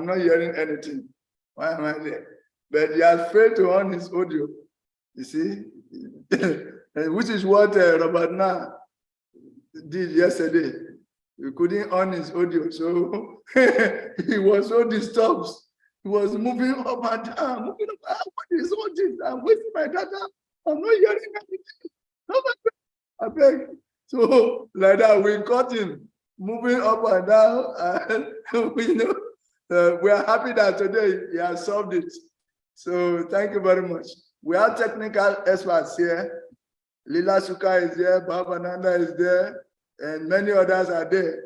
not hearing anything. Why am I there? But he has failed to on his audio. You see, which is what Robert Na did yesterday. He couldn't on his audio, so he was so disturbed. He was moving up and down, moving up. What is all this? I'm wasting my data. I'm not hearing anything. I beg. So like that, we caught him moving up and down, and we are happy that today he has solved it. So thank you very much. We have technical experts here. Lila Suka is there, Bhavananda is there, and many others are there.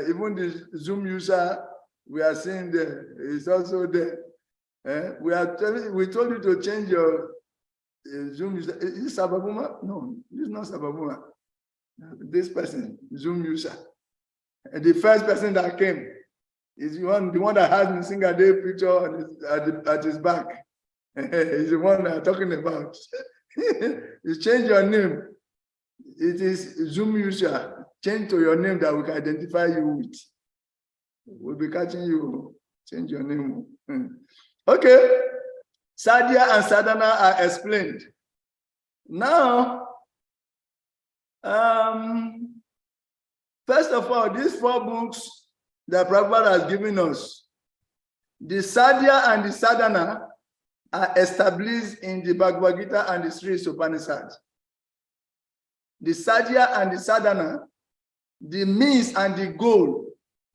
Even the Zoom user we are seeing there is also there. We told you to change your Zoom user. Is this Sababuma? No, this is not Sababuma. This person, Zoom user. And the first person that came is the one that has Nsinga Day picture at his back. He's the one I'm talking about. You change your name. It is Zoom user. Change to your name that we can identify you with. We'll be catching you. Change your name. Okay. Sadhya and sadhana are explained. Now, first of all, these 4 books that Prabhupada has given us, the sadhya and the sadhana are established in the Bhagavad Gita and the Sri Isopanisad. The sadhya and the sadhana, the means and the goal,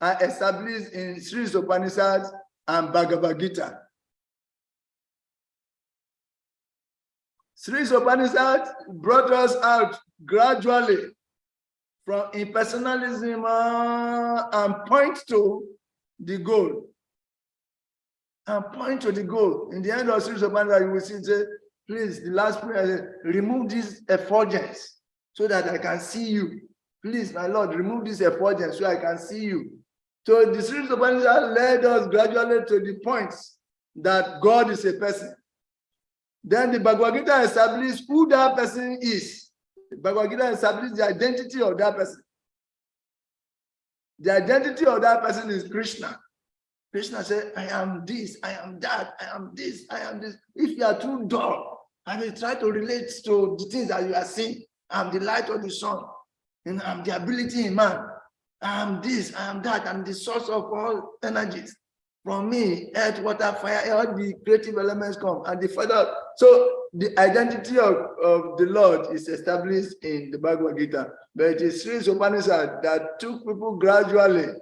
are established in Sri Isopanisad and Bhagavad Gita. Sri Isopanisad brought us out gradually from impersonalism and point to the goal. And point to the goal. In the end of Sri Isopanisad, you will see, say, please, the last prayer, remove these effulgence so that I can see you. Please, my Lord, remove this effulgence so I can see you. So the Sri Isopanisad led us gradually to the points that God is a person. Then the Bhagavad Gita establishes who that person is. The Bhagavad Gita establishes the identity of that person. The identity of that person is Krishna. Krishna said, I am this, I am that, I am this, I am this. If you are too dull, I will try to relate to the things that you are seeing. I am the light of the sun, and I am the ability in man. I am this, I am that, I am the source of all energies. From me, earth, water, fire, all the creative elements come. And the Father, so the identity of the Lord is established in the Bhagavad Gita. But it is Sri Isopanisad that took people gradually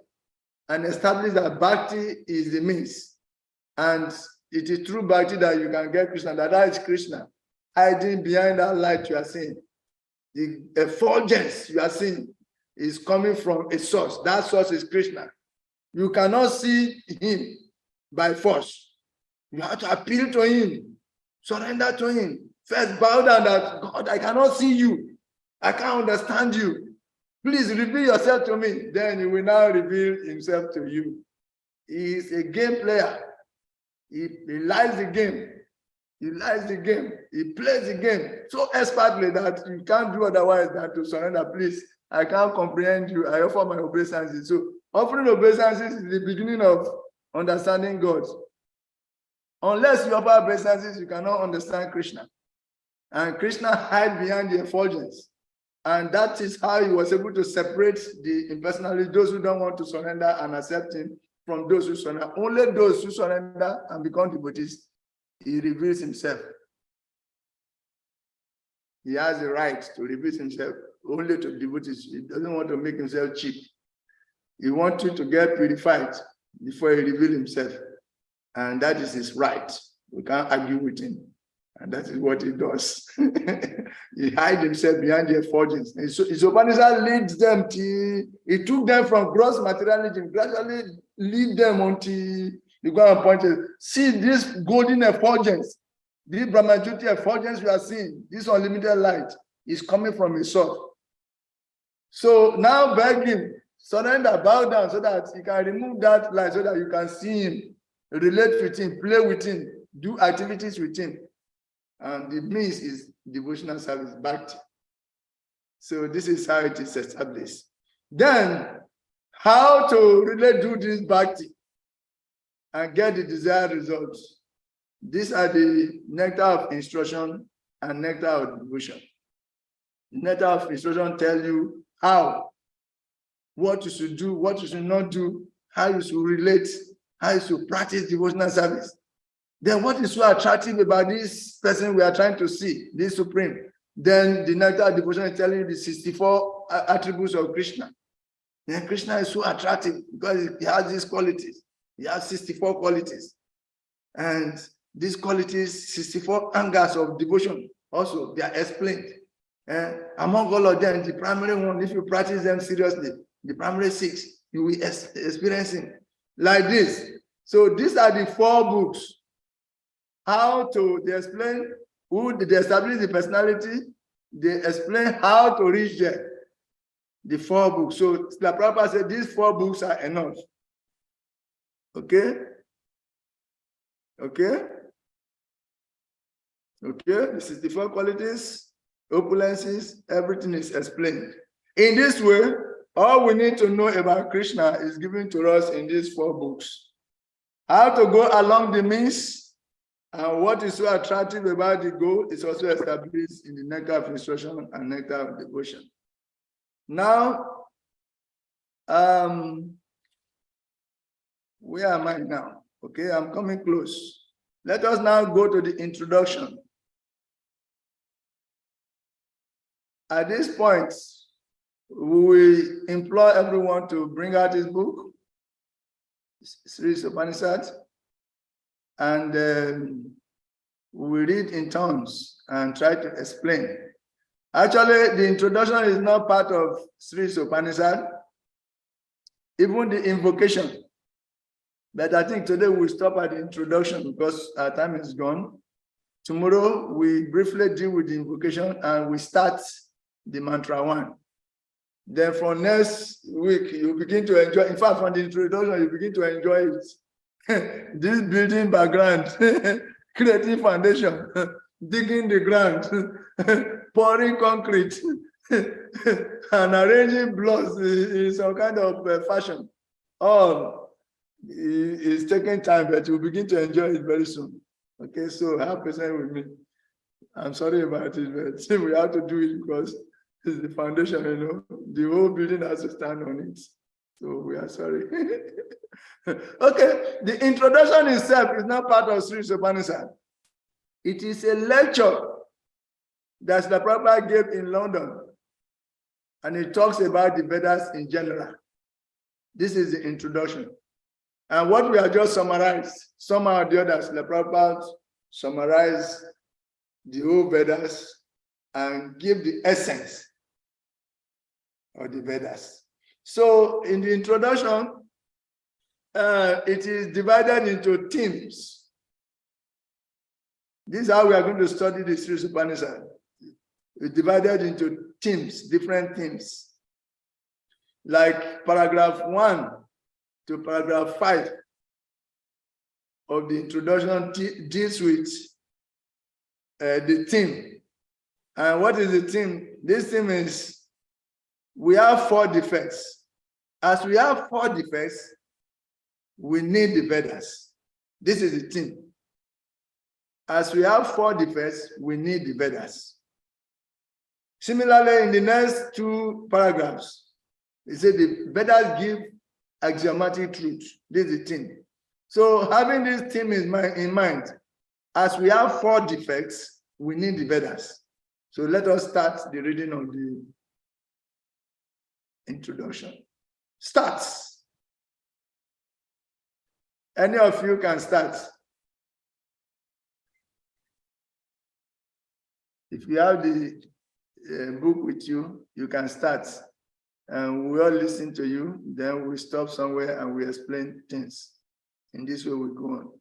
and established that Bhakti is the means. And it is through Bhakti that you can get Krishna. That is Krishna hiding behind that light you are seeing. The effulgence you are seeing is coming from a source. That source is Krishna. You cannot see him by force. You have to appeal to him, surrender to him. First, bow down that, God, I cannot see you. I can't understand you. Please reveal yourself to me. Then he will now reveal himself to you. He is a game player. He likes the game. He likes the game. He plays the game so expertly that you can't do otherwise than to surrender. Please, I can't comprehend you. I offer my obeisances. So offering obeisances is the beginning of understanding God. Unless you offer obeisances, you cannot understand Krishna. And Krishna hides behind the effulgence. And that is how he was able to separate the impersonalities, those who don't want to surrender and accept him, from those who surrender. Only those who surrender and become devotees, he reveals himself. He has the right to reveal himself only to devotees. He doesn't want to make himself cheap. He wants you to get purified before he reveals himself. And that is his right. We can't argue with him. And that is what he does. He hides himself behind the effulgence. Isopanisad leads them till he took them from gross materialism, gradually lead them until you go and point it. See this golden effulgence, this Brahmajyoti effulgence you are seeing, this unlimited light is coming from his source. So now beg him, surrender, bow down so that he can remove that light so that you can see him, relate with him, play with him, do activities with him. And the means is devotional service, Bhakti. So this is how it is established. Then, how to really do this Bhakti and get the desired results. These are the nectar of instruction and nectar of devotion. The nectar of instruction tells you how, what you should do, what you should not do, how you should relate, how you should practice devotional service. Then what is so attractive about this person we are trying to see, this Supreme? Then the nectar of devotion is telling you the 64 attributes of Krishna. Then Krishna is so attractive because he has these qualities. He has 64 qualities. And these qualities, 64 angles of devotion, also, they are explained. Among all of them, the primary one, if you practice them seriously, the primary 6, you will experience it like this. So these are the 4 books. How to, they explain who, they establish the personality, they explain how to reach there. The 4 books. So the Prabhupada said these 4 books are enough. Okay? Okay? Okay, the 64 qualities, opulences, everything is explained. In this way, all we need to know about Krishna is given to us in these 4 books. How to go along the means and what is so attractive about the goal is also established in the nectar of instruction and nectar of devotion. Now, where am I now? Okay, I'm coming close. Let us now go to the introduction. At this point, we implore everyone to bring out his book, Sri Isopanisad, and we read in tongues and try to explain. Actually, the introduction is not part of Sri Isopanisad, even the invocation. But I think today we'll stop at the introduction because our time is gone. Tomorrow, we briefly deal with the invocation and we start the mantra 1. Then from next week, you begin to enjoy, in fact, from the introduction, you begin to enjoy it. This building background, creative foundation, digging the ground, pouring concrete, and arranging blocks in some kind of fashion. It's taking time, but you'll begin to enjoy it very soon. Okay, so have patience with me. I'm sorry about it, but we have to do it because it's the foundation, the whole building has to stand on it. So we are sorry. Okay, the introduction itself is not part of Sri Isopanisad. It is a lecture that the Prabhupada gave in London, and it talks about the Vedas in general. This is the introduction. And what we have just summarized, somehow or the others, the Prabhupada summarized the whole Vedas and give the essence of the Vedas. So in the introduction, it is divided into themes. This is how we are going to study the Sri Isopanisad. It's divided into themes, different themes. Like paragraph 1 to paragraph 5 of the introduction deals with the theme. And what is the theme? This theme is, we have 4 defects. As we have 4 defects, we need the Vedas. This is the theme. As we have 4 defects, we need the Vedas. Similarly, in the next 2 paragraphs, it said the Vedas give axiomatic truth. This is the theme. So having this theme in mind, as we have 4 defects, we need the Vedas. So let us start the reading of the introduction. Starts. Any of you can start. If you have the book with you, you can start. And we all listen to you, then we stop somewhere and we explain things. In this way, we go on.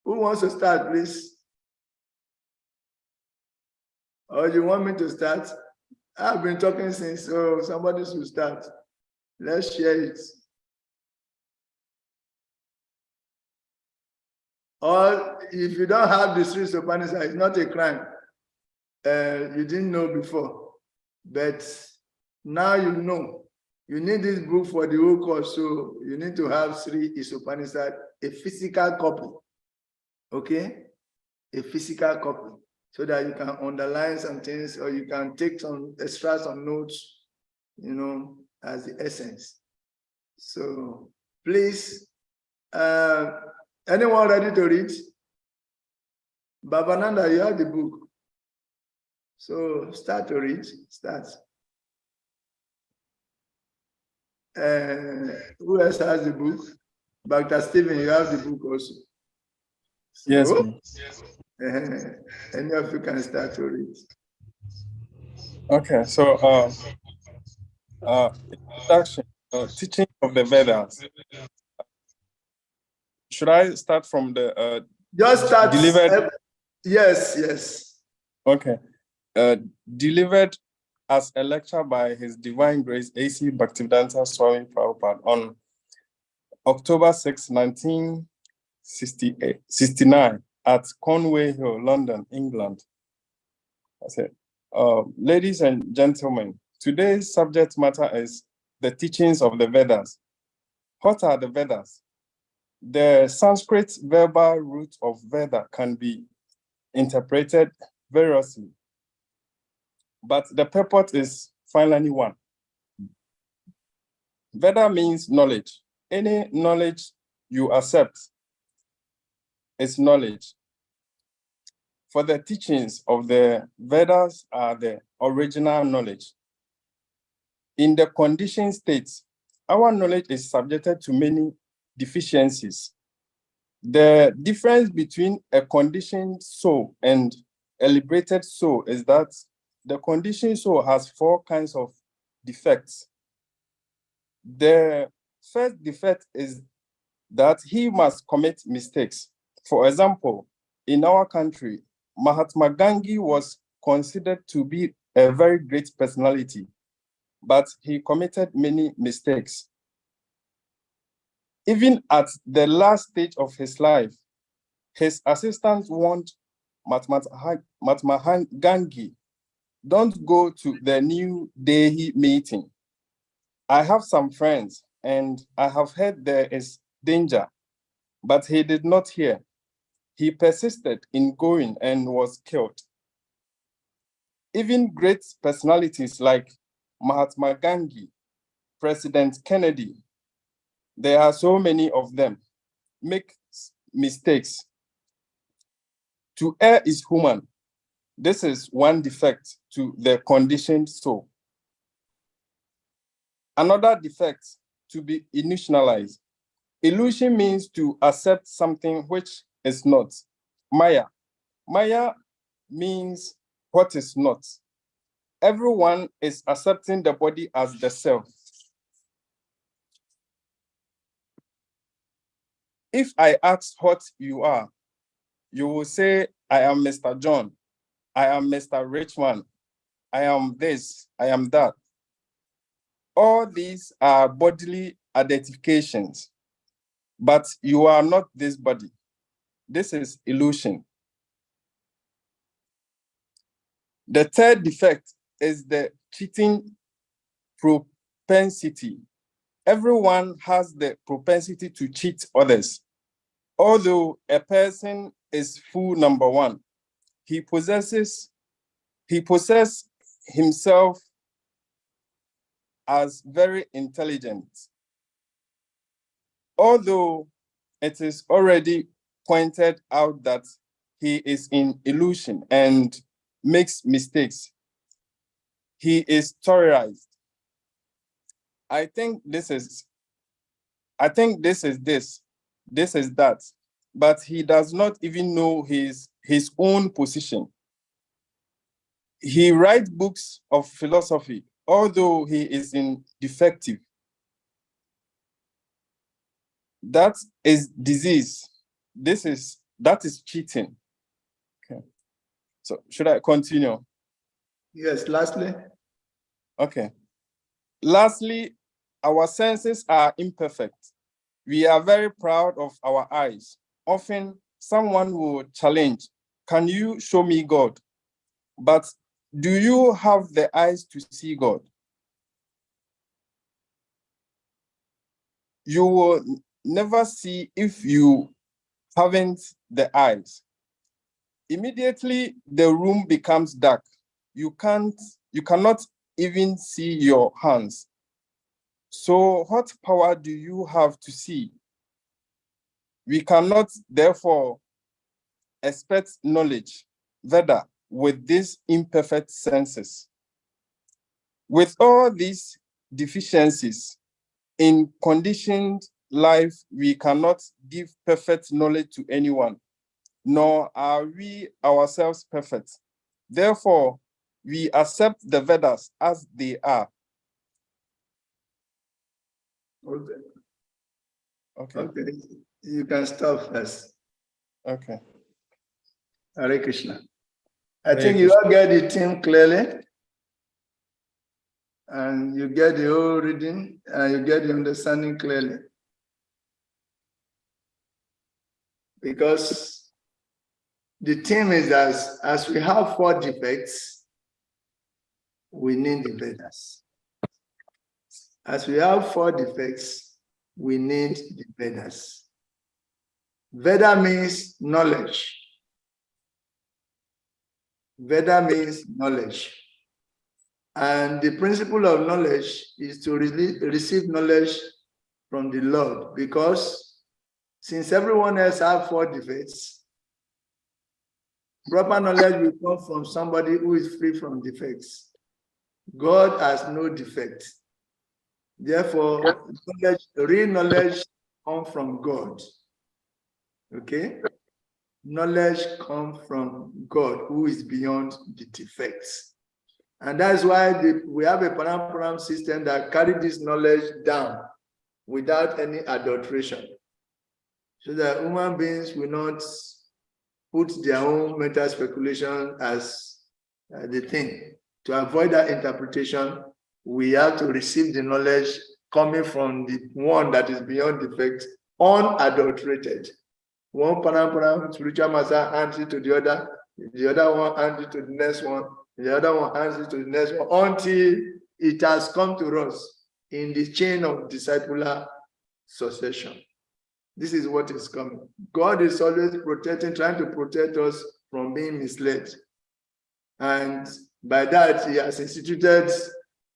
Who wants to start, please? Or you want me to start? I've been talking since, so somebody should start. Let's share it. Or if you don't have the Sri Isopanisad, it's not a crime. You didn't know before, but now you know. You need this book for the whole course, so you need to have Sri Isopanisad, a physical copy. Okay? A physical copy, so that you can underline some things, or you can take some extras, some notes, as the essence. So please, anyone ready to read? Babananda, you have the book. So start to read. Start. Who else has the book? Dr. Stephen, you have the book also. So, yes. Any of you can start to read. Okay, so introduction, teaching of the Vedas. Should I start from the just start delivered? Yes. Okay. Delivered as a lecture by His Divine Grace A.C. Bhaktivedanta Swami Prabhupada on October 6, 1969 at Conway Hill, London, England. I said, ladies and gentlemen, today's subject matter is the teachings of the Vedas. What are the Vedas? The Sanskrit verbal root of Veda can be interpreted variously, but the purport is finally one. Veda means knowledge. Any knowledge you accept is knowledge. For the teachings of the Vedas are the original knowledge. In the conditioned state, our knowledge is subjected to many deficiencies. The difference between a conditioned soul and a liberated soul is that the conditioned soul has 4 kinds of defects. The first defect is that he must commit mistakes. For example, in our country, Mahatma Gandhi was considered to be a very great personality, but he committed many mistakes. Even at the last stage of his life, his assistants warned Mahatma Gandhi, don't go to the New Delhi meeting. I have some friends and I have heard there is danger, but he did not hear. He persisted in going and was killed. Even great personalities like Mahatma Gandhi, President Kennedy, there are so many of them, make mistakes. To err is human. This is one defect to the conditioned soul. Another defect, to be illusionalized. Illusion means to accept something which is not. Maya. Maya means what is not. Everyone is accepting the body as the self. If I ask what you are, you will say, I am Mr. John, I am Mr. Richman, I am this, I am that. All these are bodily identifications, but you are not this body. This is illusion. The third defect is the cheating propensity. Everyone has the propensity to cheat others. Although a person is fool number one, he possesses himself as very intelligent. Although it is already pointed out that he is in illusion and makes mistakes, he is terrorized. I think this is that, but he does not even know his own position. He writes books of philosophy, although he is in defective. That is disease. That is cheating. Okay. So should I continue? Yes, lastly. Okay. Lastly, our senses are imperfect. We are very proud of our eyes. Often someone will challenge, can you show me God? But do you have the eyes to see God? You will never see if you haven't the eyes. Immediately the room becomes dark. You cannot even see your hands. So what power do you have to see? We cannot therefore expect knowledge, Veda, with these imperfect senses. With all these deficiencies in conditioned life, we cannot give perfect knowledge to anyone, nor are we ourselves perfect. Therefore, we accept the Vedas as they are. Okay. You can stop first. Okay. Hare Krishna. I think you all get the theme clearly, and you get the whole reading, and you get the understanding clearly. Because the theme is as we have 4 defects, we need the Vedas. As we have 4 defects, we need the Vedas. Veda means knowledge. Veda means knowledge. And the principle of knowledge is to receive knowledge from the Lord, because since everyone else has 4 defects, proper knowledge will come from somebody who is free from defects. God has no defect. Therefore, real knowledge comes from God. Okay? Knowledge comes from God, who is beyond the defects. And that's why we have a param system that carries this knowledge down without any adulteration, so that human beings will not put their own mental speculation as the thing. To avoid that interpretation, we have to receive the knowledge coming from the one that is beyond defect, unadulterated. One param spiritual master hands it to the other one hands it to the next one, the other one hands it to the next one, until it has come to us in the chain of discipler succession. This is what is coming. God is always protecting, trying to protect us from being misled. And by that, he has instituted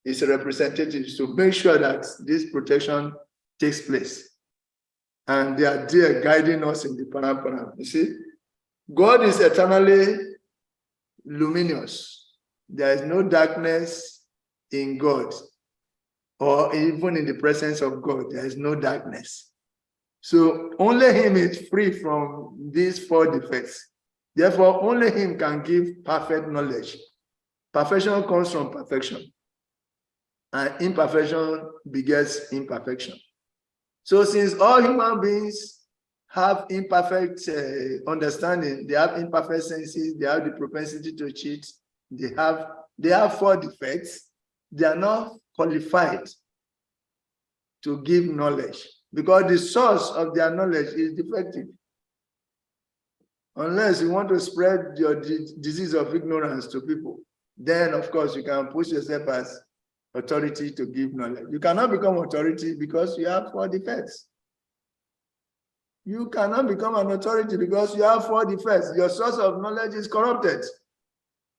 his representatives to make sure that this protection takes place. And they are there guiding us in the param. You see, God is eternally luminous. There is no darkness in God, or even in the presence of God, there is no darkness. So only him is free from these 4 defects. Therefore, only him can give perfect knowledge. Perfection comes from perfection, and imperfection begets imperfection. So since all human beings have imperfect understanding, they have imperfect senses, they have the propensity to cheat, they have 4 defects, they are not qualified to give knowledge, because the source of their knowledge is defective. Unless you want to spread your disease of ignorance to people, then of course you can push yourself as authority to give knowledge. You cannot become authority because you have 4 defects. You cannot become an authority because you have 4 defects. Your source of knowledge is corrupted.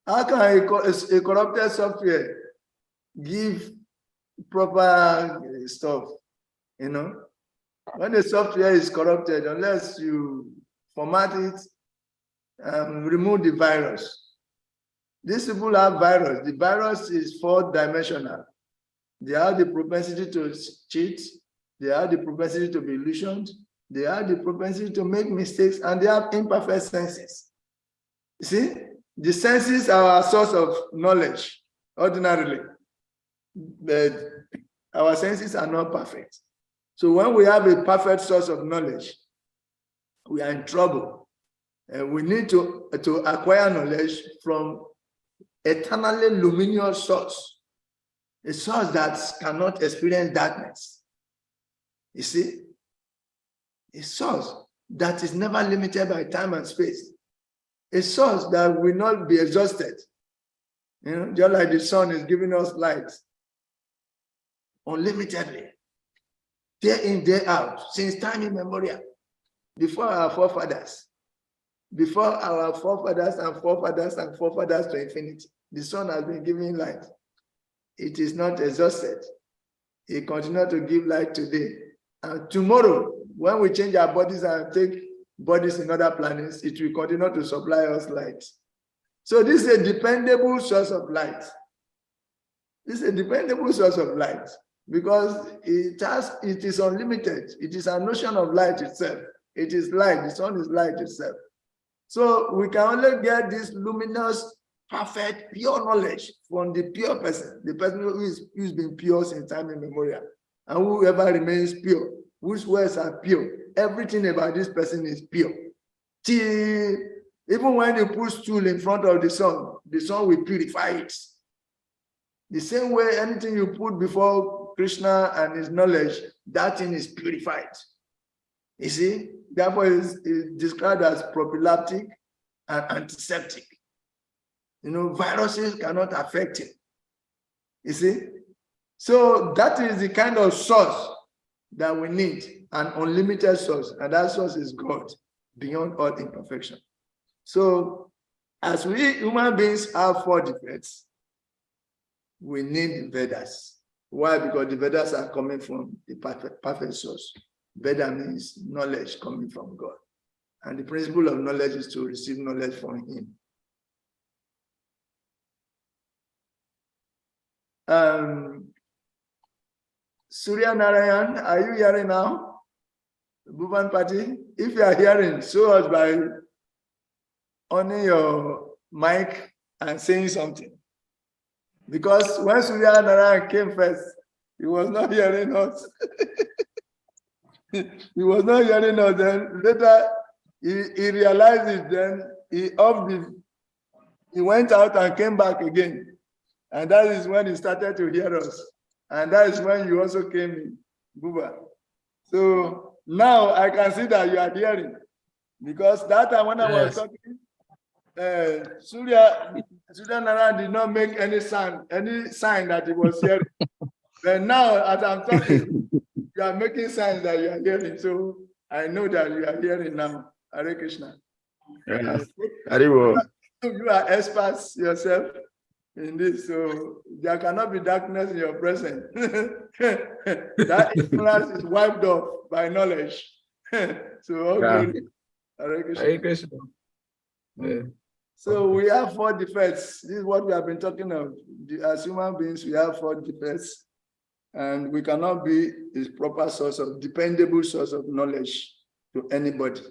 How can a corrupted software give proper stuff? You know, when the software is corrupted, unless you format it and remove the virus. These people have virus. The virus is 4-dimensional. They have the propensity to cheat. They have the propensity to be illusioned. They have the propensity to make mistakes, and they have imperfect senses. You see, the senses are our source of knowledge, ordinarily. But our senses are not perfect. So when we have a perfect source of knowledge, we are in trouble. And we need to acquire knowledge from eternally luminous source, a source that cannot experience darkness. You see, a source that is never limited by time and space, a source that will not be exhausted. You know, just like the sun is giving us light unlimitedly, day in, day out, since time immemorial, before our forefathers. Before our forefathers and forefathers and forefathers to infinity, the sun has been giving light. It is not exhausted. It continues to give light today. And tomorrow, when we change our bodies and take bodies in other planets, it will continue to supply us light. So this is a dependable source of light. This is a dependable source of light because it is unlimited. It is a notion of light itself. It is light. The sun is light itself. So we can only get this luminous, perfect, pure knowledge from the pure person, the person who's been pure since time immemorial, and whoever remains pure, whose words are pure. Everything about this person is pure. Till even when you put stool in front of the sun will purify it. The same way anything you put before Krishna and his knowledge, that thing is purified. You see? Therefore, it is described as prophylactic and antiseptic. You know, viruses cannot affect it. You see? So that is the kind of source that we need, an unlimited source, and that source is God, beyond all imperfection. So, as we human beings have 4 defects, we need the Vedas. Why? Because the Vedas are coming from the perfect source. Veda means knowledge coming from God. And the principle of knowledge is to receive knowledge from him. Surya Narayan, are you hearing now? Bhuvan Pati? If you are hearing, show us by on your mic and saying something. Because when Surya Narayan came first, he was not hearing us. He was not hearing us. Then later he realized it. Then he went out and came back again. And that is when he started to hear us. And that is when you also came in, Buba. So Now I can see that you are hearing, because that time when I was talking, Surya Nara did not make any sign that he was hearing. But now, as I'm talking, you are making signs that you are hearing. So I know that you are hearing now. Hare Krishna. You are experts yourself in this, so there cannot be darkness in your presence. That ignorance is wiped off by knowledge. So all glory. Hare Krishna. Hare Krishna. So we have 4 defects. This is what we have been talking of. As human beings, we have 4 defects, and we cannot be a proper source of dependable source of knowledge to anybody.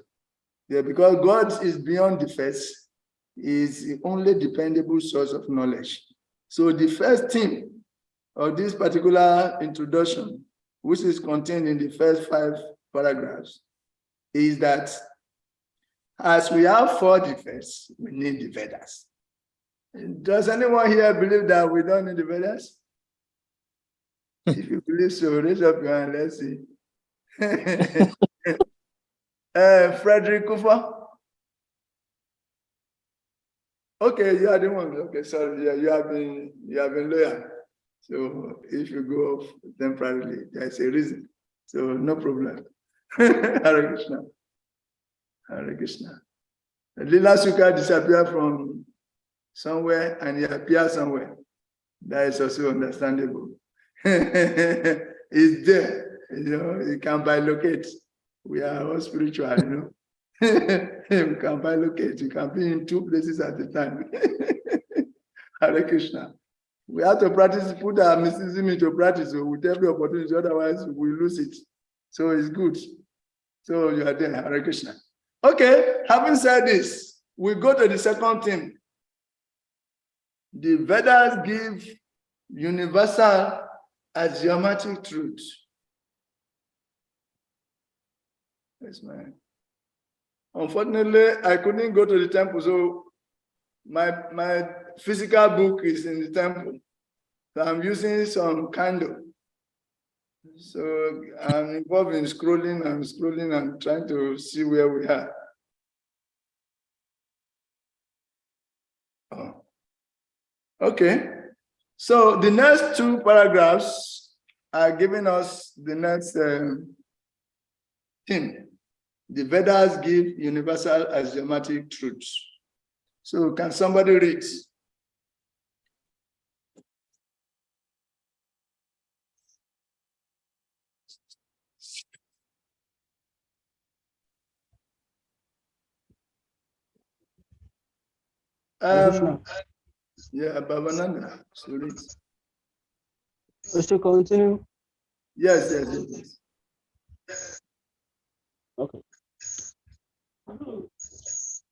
Yeah, because God is beyond defects, is the only dependable source of knowledge. So the first theme of this particular introduction, which is contained in the first 5 paragraphs, is that as we have 4 defects, we need the Vedas. Does anyone here believe that we don't need the Vedas? If you believe so, raise up your hand, let's see. Frederick Kufa. Okay, you are the one. Okay, sorry, yeah, you have been loyal. So if you go off temporarily, there's a reason. So no problem. Hare Krishna. Hare Krishna. Lila Sukha disappeared from somewhere and he appeared somewhere. That is also understandable. It's there, you can bilocate. We are all spiritual, You can bilocate. You can be in 2 places at a time. Hare Krishna. We have to practice, put our mysticism into practice with every opportunity, otherwise we lose it. So it's good. So you are there, Hare Krishna. Okay, having said this, we go to the second theme. The Vedas give universal axiomatic truth. Yes, man. Unfortunately, I couldn't go to the temple, so my physical book is in the temple. So I'm using some candle. So I'm involved in scrolling and trying to see where we are. Oh. Okay. So the next 2 paragraphs are giving us the next theme. The Vedas give universal axiomatic truths. So can somebody read? Yeah, Bhavananda. Is to continue? Yes. Okay.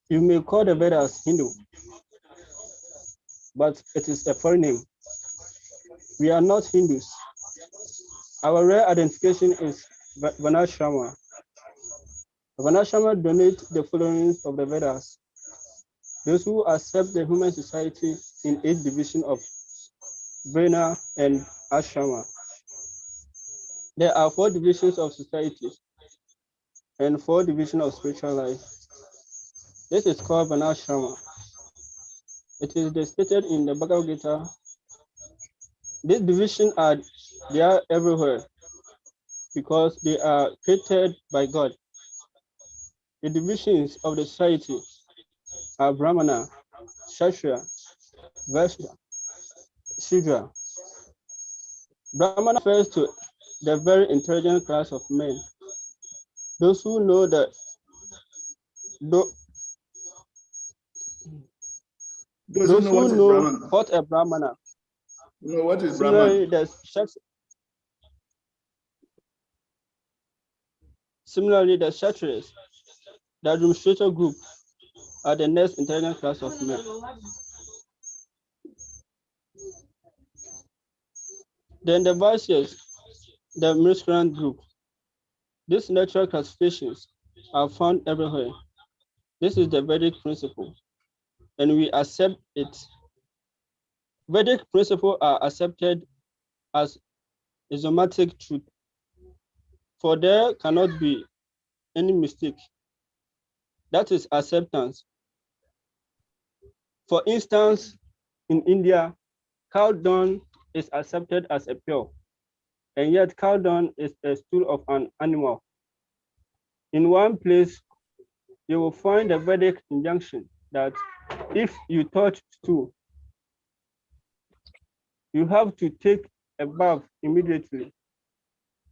You may call the Vedas Hindu, but it is a foreign name. We are not Hindus. Our real identification is Varnashrama. Varnashrama donate the following of the Vedas. Those who accept the human society in 8 divisions of Varna and Ashrama. There are 4 divisions of society and 4 divisions of spiritual life. This is called Varnashrama. It is stated in the Bhagavad Gita. These divisions are there everywhere because they are created by God. The divisions of the society are Brahmana, Kshatriya, Vaishya, Shudra. Brahmana refers to the very intelligent class of men. Those who know that those who know what a Brahmana. You know what is Brahmana? Similarly, the Kshatriyas, the administrator group, are the next intelligent class of men. Then the Vaishyas, the miscreant group. These natural classifications are found everywhere. This is the Vedic principle, and we accept it. Vedic principles are accepted as axiomatic truth. for there cannot be any mistake. That is acceptance. For instance, in India, cow dung is accepted as a pure, and yet cow dung is a stool of an animal. In one place, you will find a Vedic injunction that if you touch stool, you have to take a bath immediately.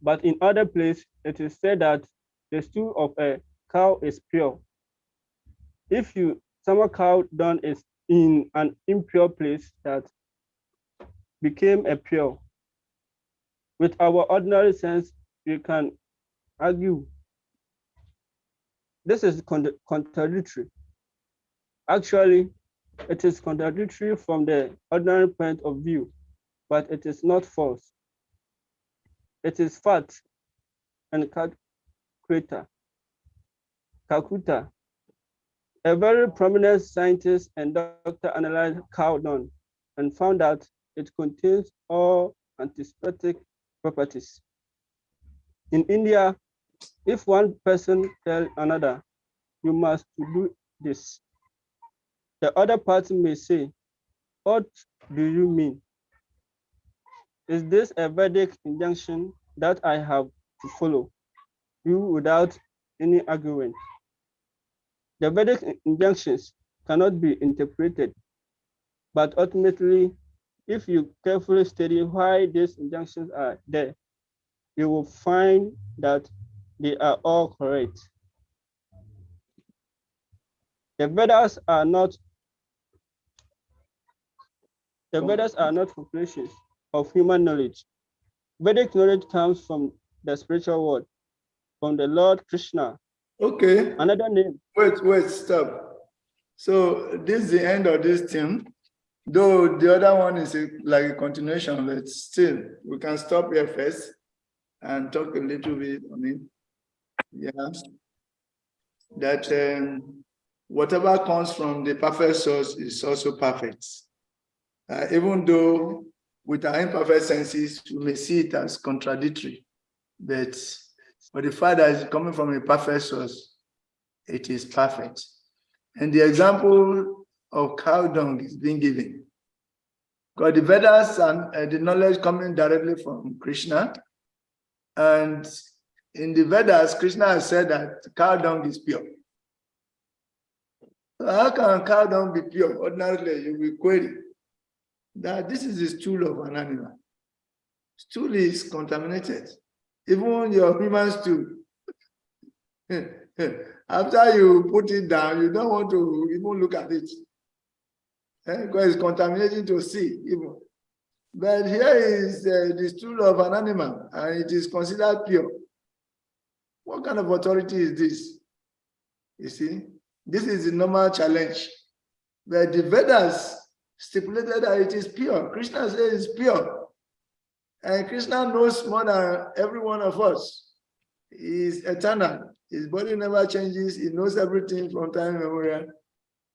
But in other places, it is said that the stool of a cow is pure. If some cow dung is in an impure place that became a pure, with our ordinary sense, we can argue this is contradictory. Actually, it is contradictory from the ordinary point of view, but it is not false. It is fact and Calcutta. A very prominent scientist and doctor analyzed cow dung and found that it contains all antiseptic properties. In India, if one person tells another, you must do this, the other party may say, what do you mean? Is this a Vedic injunction that I have to follow you without any argument? The Vedic injunctions cannot be interpreted, but ultimately, if you carefully study why these injunctions are there, you will find that they are all correct. The Vedas are not conclusions of human knowledge. Vedic knowledge comes from the spiritual world, from the Lord Krishna. Okay. Another name. Wait, stop. So this is the end of this theme. Though the other one is like a continuation, but still, we can stop here first and talk a little bit on it. Yeah. That whatever comes from the perfect source is also perfect. Even though with our imperfect senses, we may see it as contradictory, but for the fact that it's coming from a perfect source, it is perfect. And the example of cow dung is being given. Because the Vedas and the knowledge coming directly from Krishna, and in the Vedas, Krishna has said that cow dung is pure. So how can cow dung be pure? Ordinarily, you will query that this is the stool of an animal. Stool is contaminated. Even your human stool. After you put it down, you don't want to even look at it. Because it's contaminating to see even. But here is the stool of an animal, and it is considered pure. What kind of authority is this? You see, this is the normal challenge. But the Vedas stipulated that it is pure. Krishna says it's pure. And Krishna knows more than every one of us. He is eternal. His body never changes. He knows everything from time immemorial.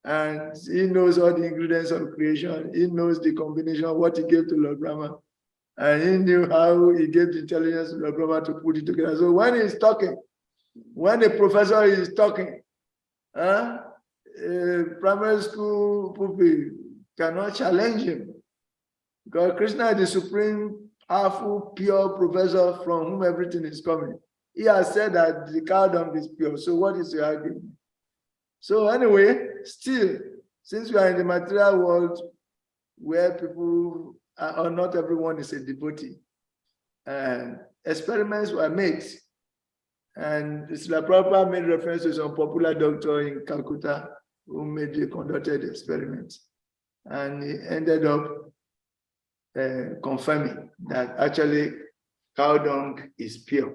And he knows all the ingredients of creation. He knows the combination of what he gave to Lord Brahma. And he knew how he gave the intelligence to Lord Brahma to put it together. So when he's talking, when the professor is talking, primary school pupil cannot challenge him. Because Krishna is the supreme, powerful, pure professor from whom everything is coming. He has said that the cow dung is pure. So what is your argument? So anyway, still, since we are in the material world where people or not everyone is a devotee, experiments were made. And Srila Prabhupada made reference to some popular doctor in Calcutta who conducted experiments. And he ended up confirming that actually cow dung is pure.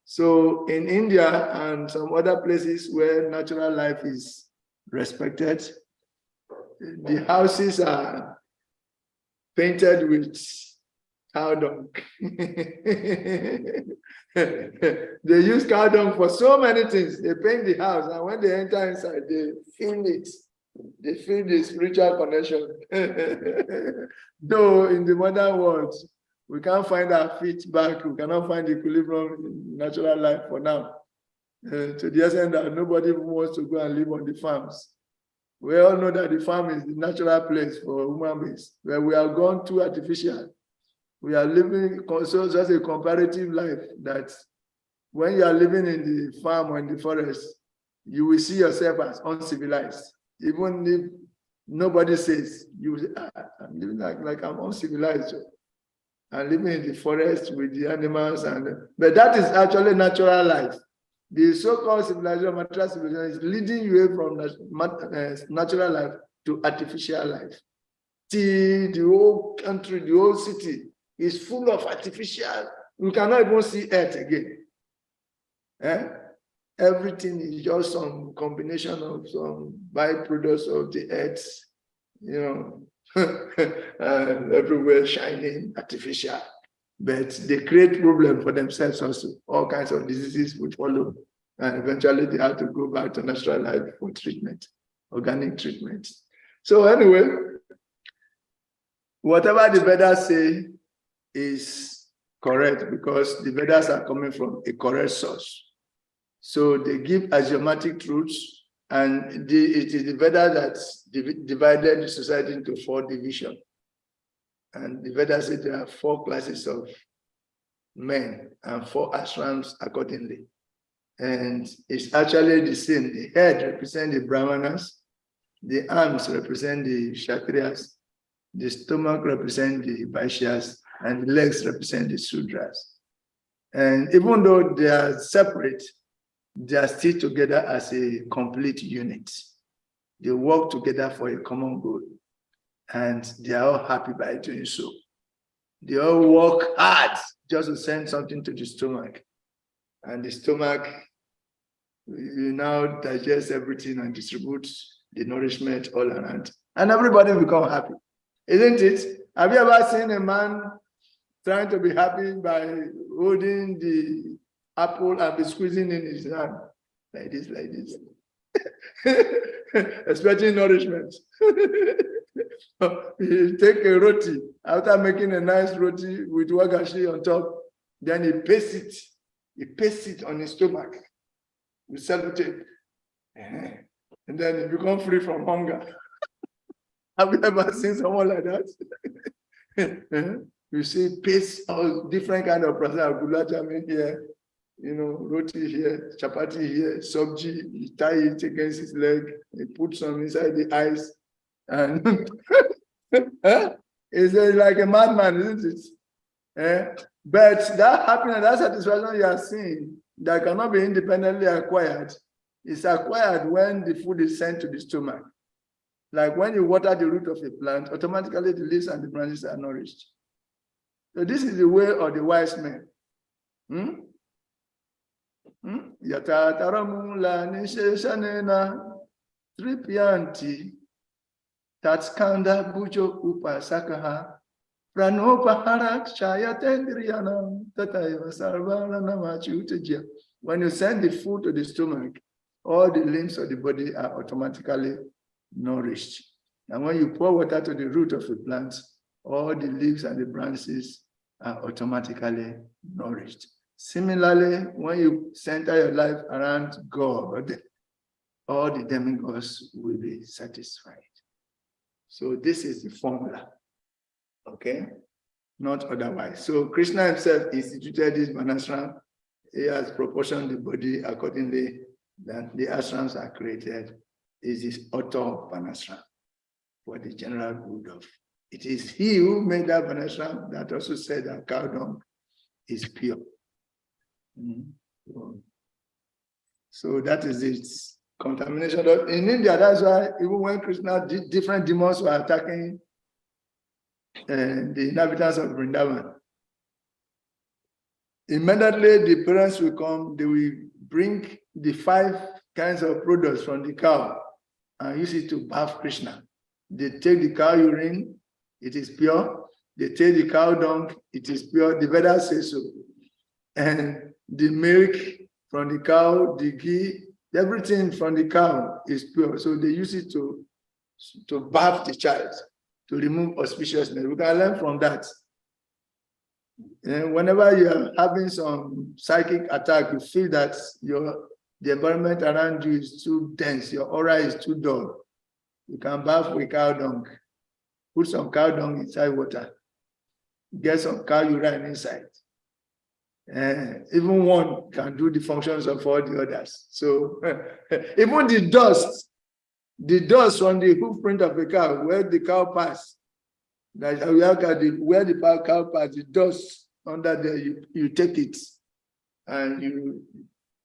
So in India and some other places where natural life is respected, the houses are painted with cow dung. They use cow dung for so many things. They paint the house, and when they enter inside, they feel it. They feel the spiritual connection. Though in the modern world, We can't find our feet back. We cannot find equilibrium in natural life for now. To the extent that nobody wants to go and live on the farms. We all know that the farm is the natural place for human beings, where we have gone too artificial. We are living so just a comparative life that when you are living in the farm or in the forest, you will see yourself as uncivilized. Even if nobody says, you will say, I'm living like I'm uncivilized. I'm living in the forest with the animals, but that is actually natural life. The so-called civilization, material civilization, is leading you away from natural life to artificial life. The whole country, the whole city is full of artificial. You cannot even see earth again. Everything is just some combination of some byproducts of the earth, everywhere shining, artificial. But they create problem for themselves also. All kinds of diseases will follow. And eventually they have to go back to natural life for treatment, organic treatment. So anyway, whatever the Vedas say is correct because the Vedas are coming from a correct source. So they give axiomatic truths, and it is the Vedas that divided the society into 4 divisions. And the Vedas say there are 4 classes of men and 4 ashrams accordingly. And it's actually the same. The head represents the Brahmanas, the arms represent the Kshatriyas, the stomach represents the Vaishyas, and the legs represent the Sudras. And even though they are separate, they are still together as a complete unit. They work together for a common goal. And they are all happy by doing so. They all work hard just to send something to the stomach. And the stomach will now digest everything and distribute the nourishment all around. And everybody will become happy. Isn't it? Have you ever seen a man trying to be happy by holding the apple and be squeezing in his hand? Like this. Expecting nourishment. He take a roti, after making a nice roti with wagashi on top, then he pastes it on his stomach with sellotape, and then he becomes free from hunger. Have you ever seen someone like that? You see paste all different kind of process, gulab jamun here, roti here, chapati here, sabji, he tie it against his leg, he put some inside the eyes, and it's like a madman, isn't it? But that happiness, that satisfaction you are seeing, that cannot be independently acquired, is acquired when the food is sent to the stomach. Like when you water the root of a plant, automatically the leaves and the branches are nourished. So this is the way of the wise men. Yatataramula nisheshanena tripianti tatskanda bujo upasakaha pranopaharat shayatendriyanam tataiva sarvaranamachutaja. When you send the food to the stomach, all the limbs of the body are automatically nourished. And when you pour water to the root of a plant, all the leaves and the branches are automatically nourished. Similarly, when you center your life around God, all the demigods will be satisfied. So this is the formula, okay? Not otherwise. So Krishna himself instituted this Varnashram. He has proportioned the body accordingly that the ashrams are created. Is this author of Varnashram for the general good of. It is he who made that Varnashram that also said that cow dung is pure. So that is its contamination. In India, that's why even when Krishna, different demons were attacking the inhabitants of Vrindavan, immediately the parents will come, they will bring the 5 kinds of products from the cow and use it to bath Krishna. They take the cow urine, it is pure. They take the cow dung, it is pure. The Vedas say so. And the milk from the cow, the ghee, everything from the cow is pure. So they use it to bath the child, to remove auspiciousness. We can learn from that. And whenever you are having some psychic attack, you feel that the environment around you is too dense, your aura is too dull. You can bath with cow dung. Put some cow dung inside water. Get some cow urine inside. Even one can do the functions of all the others. So even the dust from the hoof print of the cow, where the cow pass, where the cow pass, the dust under there, you take it and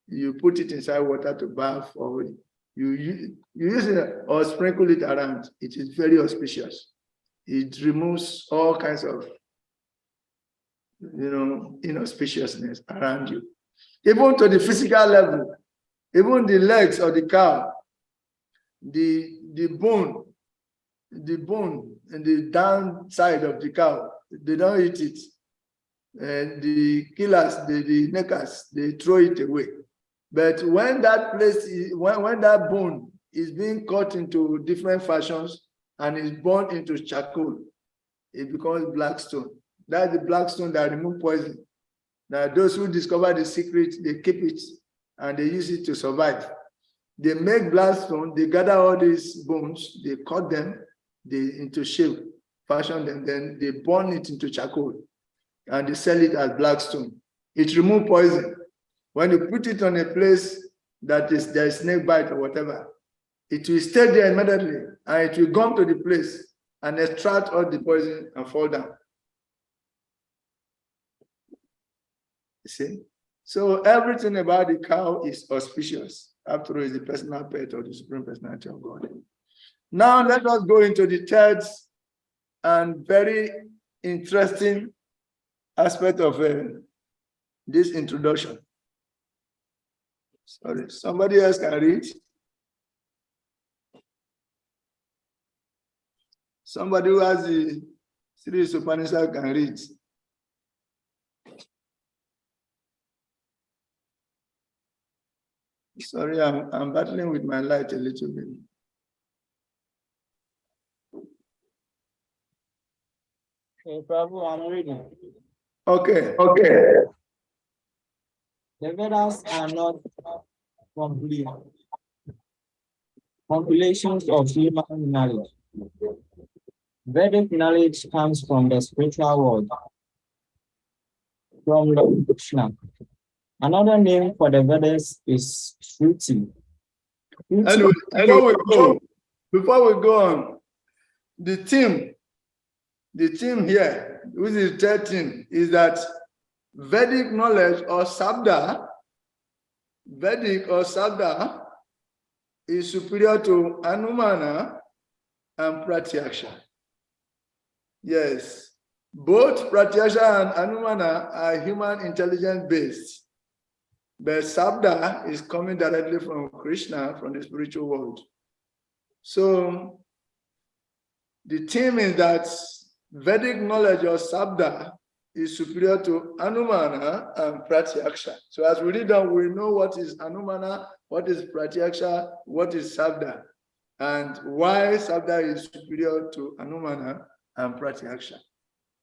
you put it inside water to bath, or you use it or sprinkle it around. It is very auspicious. It removes all kinds of inauspiciousness around you. Even to the physical level, even the legs of the cow, the bone and the downside of the cow, they don't eat it. And the killers, the neckers, they throw it away. But when that when that bone is being cut into different fashions and is burned into charcoal, it becomes black stone. That's the black stone that removes poison. Now, those who discover the secret, they keep it and they use it to survive. They make black stone, they gather all these bones, they cut them into shape, fashion them, then they burn it into charcoal and they sell it as black stone. It removes poison. When you put it on a place that there is snake bite or whatever, it will stay there immediately and it will come to the place and extract all the poison and fall down. You see? So everything about the cow is auspicious. After all, it's the personal pet of the Supreme Personality of God. Now let us go into the third and very interesting aspect of this introduction. Sorry, somebody else can read. Somebody who has the Isopanisad can read. Sorry, I'm battling with my light a little bit. Okay, Praabhu, I'm reading. Okay. The Vedas are not complete compilations of human knowledge. Vedic knowledge comes from the spiritual world, from Lord Krishna. Another name for the Vedas is Shruti. Anyway, before we go on, the theme here, which is 13, is that Vedic knowledge or Sabda, is superior to Anumana and Pratyaksha. Yes, both Pratyaksha and Anumana are human intelligence based, but Sabda is coming directly from Krishna, from the spiritual world. So the theme is that Vedic knowledge or Sabda is superior to Anumana and Pratyaksha. So as we read on, we know what is Anumana, what is Pratyaksha, what is Sabda, and why Sabda is superior to Anumana and Pratyaksha.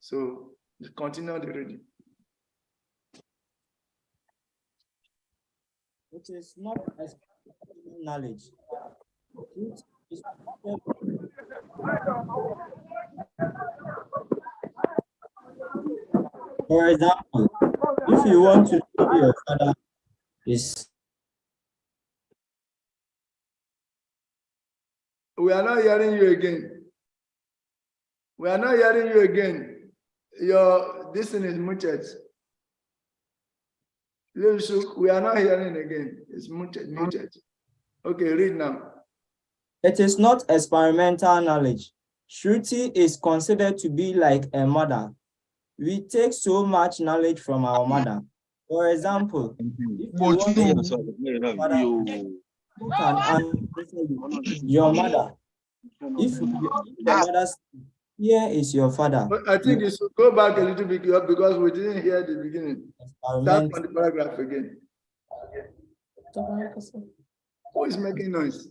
So continue the reading. It is not as knowledge. It is for example, if you want to know your father is. We are not hearing you again. This thing is muted. We are not hearing again. It's muted. Okay, read now. It is not experimental knowledge. Shruti is considered to be like a mother. We take so much knowledge from our mother. For example, if you want to who can answer you? Your mother. If your mother, here is your father. But I think you should go back a little bit because we didn't hear the beginning. Start on the paragraph again. Who is making noise?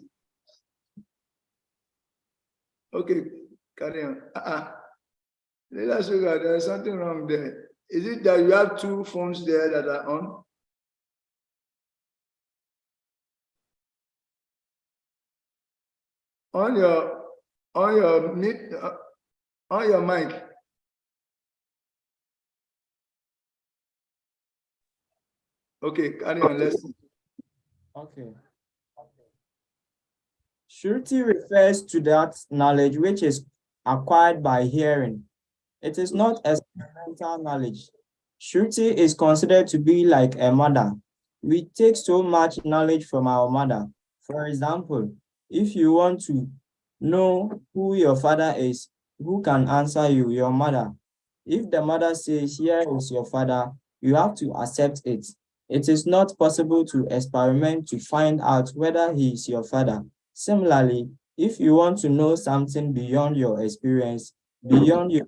Okay, carry on. Let us look at there's something wrong there. Is it that you have two phones there that are on? On your mic. Okay, carry on. Let's see. Okay. Shruti refers to that knowledge which is acquired by hearing. It is not experimental knowledge. Shruti is considered to be like a mother. We take so much knowledge from our mother. For example, if you want to know who your father is, who can answer you? Your mother. If the mother says, here is your father, you have to accept it. It is not possible to experiment to find out whether he is your father. Similarly, if you want to know something beyond your experience, beyond your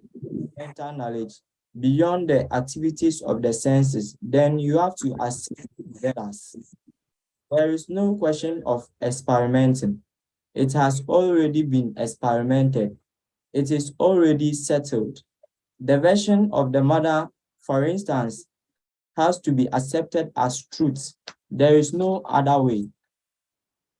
mental knowledge, beyond the activities of the senses, then you have to accept us. There is no question of experimenting. It has already been experimented. It is already settled. The version of the mother, for instance, has to be accepted as truth. There is no other way.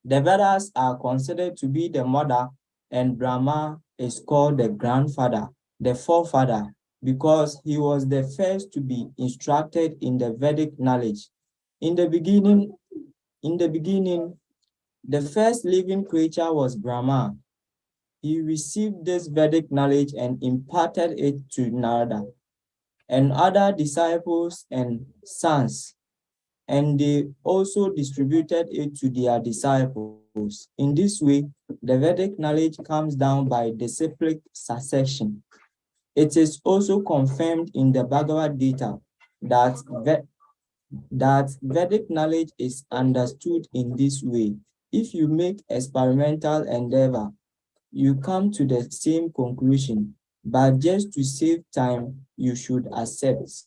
The Vedas are considered to be the mother, and Brahma is called the grandfather, the forefather, because he was the first to be instructed in the Vedic knowledge. In the beginning, the first living creature was Brahma. He received this Vedic knowledge and imparted it to Narada and other disciples and sons, and they also distributed it to their disciples. In this way, the Vedic knowledge comes down by disciplic succession. It is also confirmed in the Bhagavad Gita that Vedic knowledge is understood in this way. If you make experimental endeavor, you come to the same conclusion, but just to save time, you should accept.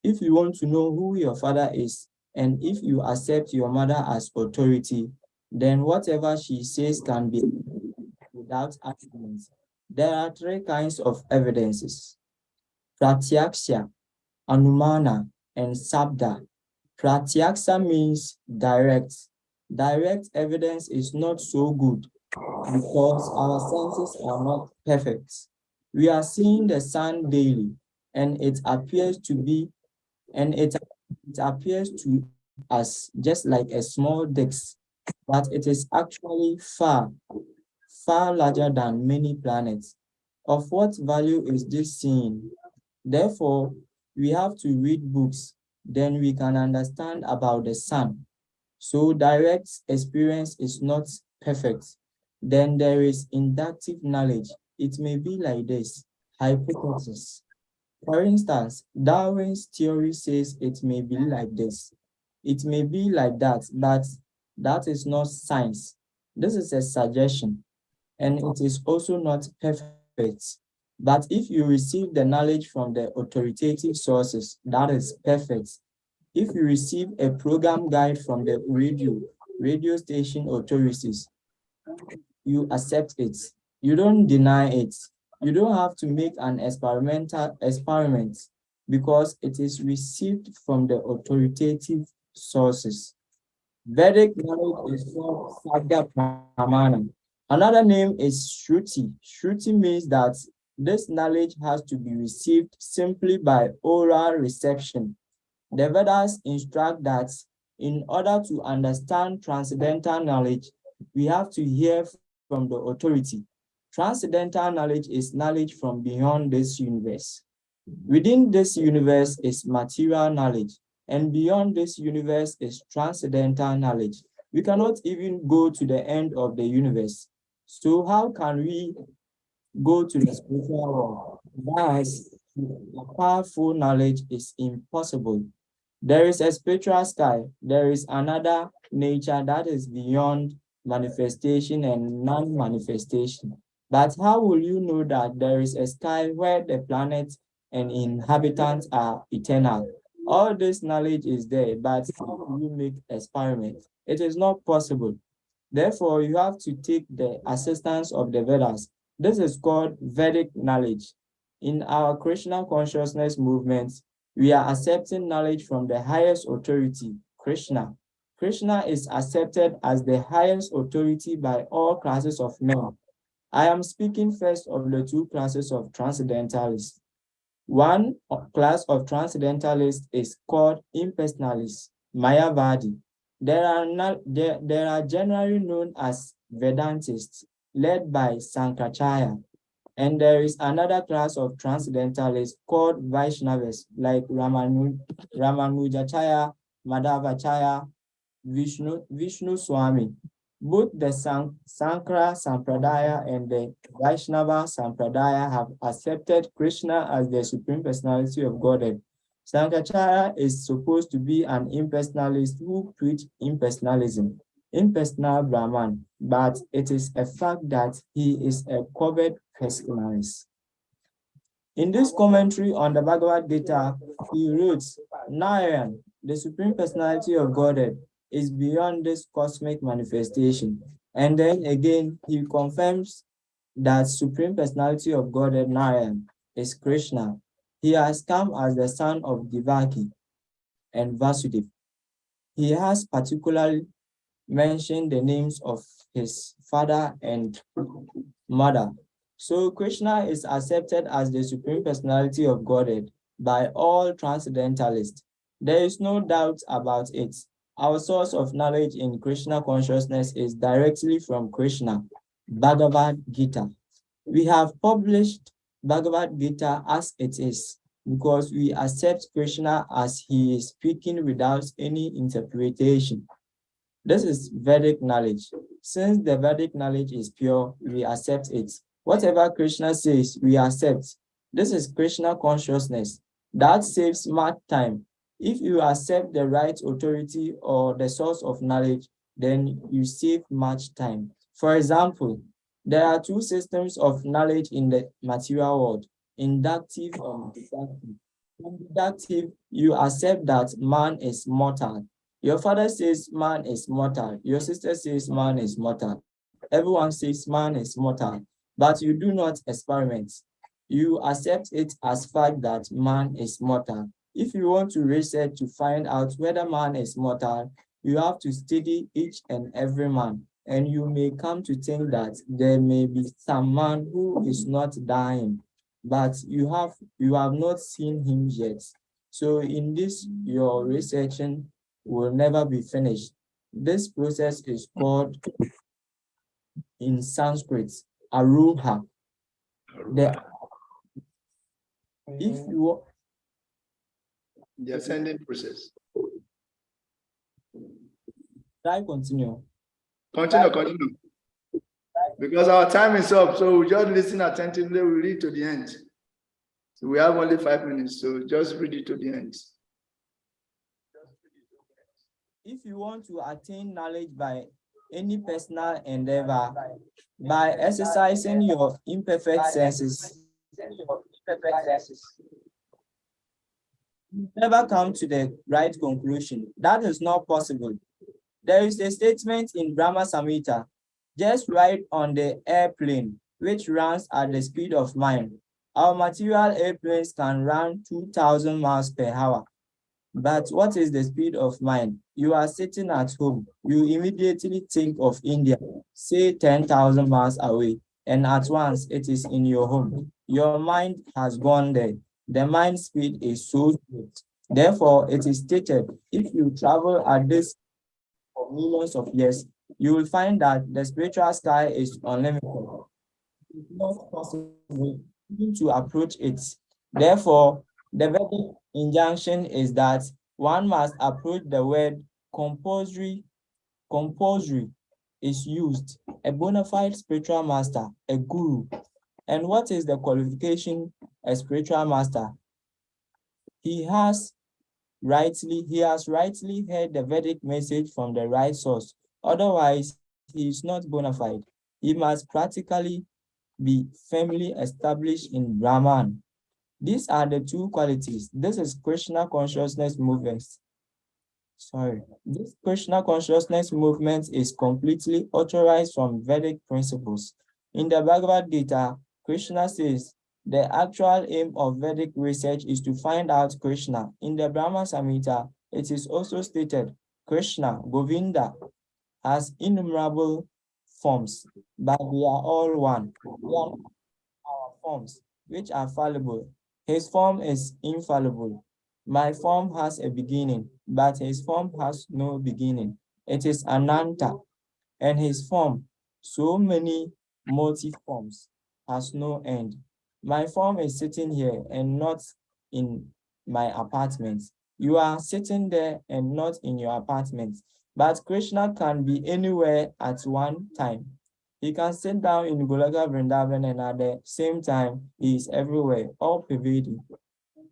If you want to know who your father is, and if you accept your mother as authority, then whatever she says can be without arguments. There are three kinds of evidences: pratyaksha, anumana, and sabda. Pratyaksha means direct. Direct evidence is not so good because our senses are not perfect. We are seeing the sun daily, and it appears to us just like a small disk, but it is actually far larger than many planets. Of what value is this seeing? Therefore, we have to read books, then we can understand about the sun. So direct experience is not perfect. Then there is inductive knowledge. It may be like this: hypothesis. For instance, Darwin's theory says it may be like this. It may be like that, but that is not science. This is a suggestion, and it is also not perfect. But if you receive the knowledge from the authoritative sources, that is perfect. If you receive a program guide from the radio station authorities, you accept it. You don't deny it. You don't have to make an experiment because it is received from the authoritative sources. Vedic knowledge is called Sagga Pramana. Another name is Shruti. Shruti means that this knowledge has to be received simply by oral reception. The Vedas instruct that in order to understand transcendental knowledge, we have to hear from the authority. Transcendental knowledge is knowledge from beyond this universe. Within this universe is material knowledge, and beyond this universe is transcendental knowledge. We cannot even go to the end of the universe. So how can we go to the spiritual world? Thus, a powerful knowledge is impossible. There is a spiritual sky. There is another nature that is beyond manifestation and non-manifestation. But how will you know that there is a sky where the planets and inhabitants are eternal? All this knowledge is there, but how will you make experiments? It is not possible. Therefore, you have to take the assistance of the Vedas. This is called Vedic knowledge. In our Krishna consciousness movement, We are accepting knowledge from the highest authority, Krishna. Krishna is accepted as the highest authority by all classes of men. I am speaking first of the two classes of transcendentalists. One class of transcendentalists is called impersonalists, Mayavadi. There are generally known as Vedantists, led by Sankaracharya. And there is another class of transcendentalists called Vaishnavas, like Ramanujacharya, Madhavacharya, Vishnu Swami. Both the Sankara Sampradaya and the Vaishnava Sampradaya have accepted Krishna as the Supreme Personality of Godhead. Sankaracharya is supposed to be an impersonalist who preached impersonalism, impersonal Brahman, but it is a fact that he is a covered personalist. In this commentary on the Bhagavad Gita, he wrote, Narayan, the Supreme Personality of Godhead, is beyond this cosmic manifestation. And then again, he confirms that Supreme Personality of Godhead, Narayan, is Krishna. He has come as the son of Devaki and Vasudeva. He has particularly mentioned the names of his father and mother. So Krishna is accepted as the Supreme Personality of Godhead by all transcendentalists. There is no doubt about it. Our source of knowledge in Krishna consciousness is directly from Krishna, Bhagavad Gita. We have published Bhagavad Gita as it is because we accept Krishna as he is speaking without any interpretation. This is Vedic knowledge. Since the Vedic knowledge is pure, we accept it. Whatever Krishna says, we accept. This is Krishna consciousness. That saves much time. If you accept the right authority or the source of knowledge, then you save much time. For example, there are two systems of knowledge in the material world, inductive and deductive. In deductive, you accept that man is mortal. Your father says man is mortal. Your sister says man is mortal. Everyone says man is mortal, but you do not experiment. You accept it as fact that man is mortal. If you want to research to find out whether man is mortal, you have to study each and every man, and you may come to think that there may be some man who is not dying, but you have not seen him yet. So in this, your researching will never be finished. This process is called in Sanskrit aruha. The ascending process. Continue. Continue. Because our time is up, so we just listen attentively, we read to the end. So we have only 5 minutes, so just read it to the end. If you want to attain knowledge by any personal endeavor, by exercising your imperfect senses, you never come to the right conclusion. That is not possible. There is a statement in Brahma Samhita, just ride on the airplane, which runs at the speed of mind. Our material airplanes can run 2,000 miles per hour. But what is the speed of mind? You are sitting at home. You immediately think of India, say 10,000 miles away, and at once it is in your home. Your mind has gone there. The mind speed is so slow. Therefore, it is stated, if you travel at this for millions of years, you will find that the spiritual sky is unlimited. It's not possible to approach it. Therefore, the Vedic injunction is that one must approach the word compulsory. Compulsory is used, a bona fide spiritual master, a guru. And what is the qualification a spiritual master? He has rightly heard the Vedic message from the right source. Otherwise, he is not bona fide. He must practically be firmly established in Brahman. These are the two qualities. This is Krishna consciousness movement. This Krishna consciousness movement is completely authorized from Vedic principles. In the Bhagavad Gita, Krishna says, The actual aim of Vedic research is to find out Krishna. In the Brahma Samhita, it is also stated, Krishna, Govinda, has innumerable forms, but we are all one. We are our forms, which are fallible. His form is infallible. My form has a beginning, but his form has no beginning. It is Ananta, and his form, so many multi-forms, has no end. My form is sitting here and not in my apartment. You are sitting there and not in your apartment. But Krishna can be anywhere at one time. He can sit down in Golaka Vrindavan and at the same time, he is everywhere, all pervading.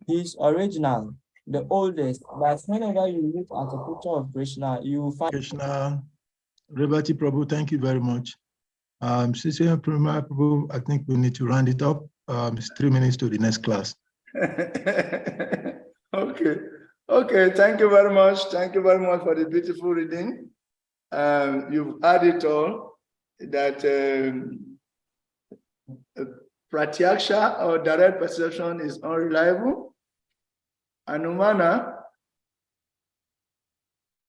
He is original, the oldest, but whenever you look at a picture of Krishna, you will find Krishna, Rebati Prabhu, thank you very much. Since we have Prema Prabhu, I think we need to round it up. It's 3 minutes to the next class. Okay. Okay, thank you very much. Thank you very much for the beautiful reading. You've had it all, that pratyaksha or direct perception is unreliable. Anumana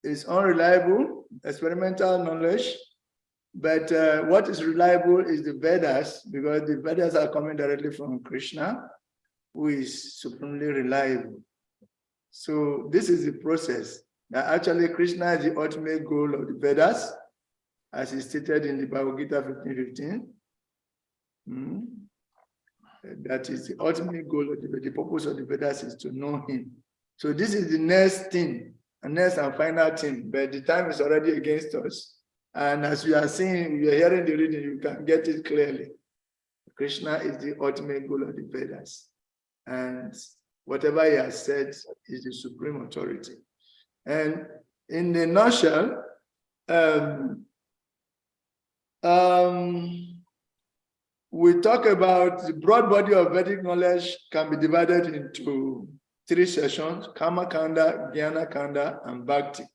is unreliable, experimental knowledge. But what is reliable is the Vedas, because the Vedas are coming directly from Krishna, who is supremely reliable. So this is the process. Now, actually, Krishna is the ultimate goal of the Vedas, as is stated in the Bhagavad Gita 15:15. That is the ultimate goal of the purpose of the Vedas is to know him. So this is the next thing, the next and final thing, but the time is already against us. And as you are seeing, you are hearing the reading, you can get it clearly. Krishna is the ultimate goal of the Vedas. And whatever he has said is the supreme authority. And in a nutshell, we talk about the broad body of Vedic knowledge can be divided into 3 sessions: Karma Kanda, Jnana Kanda, and Bhakti.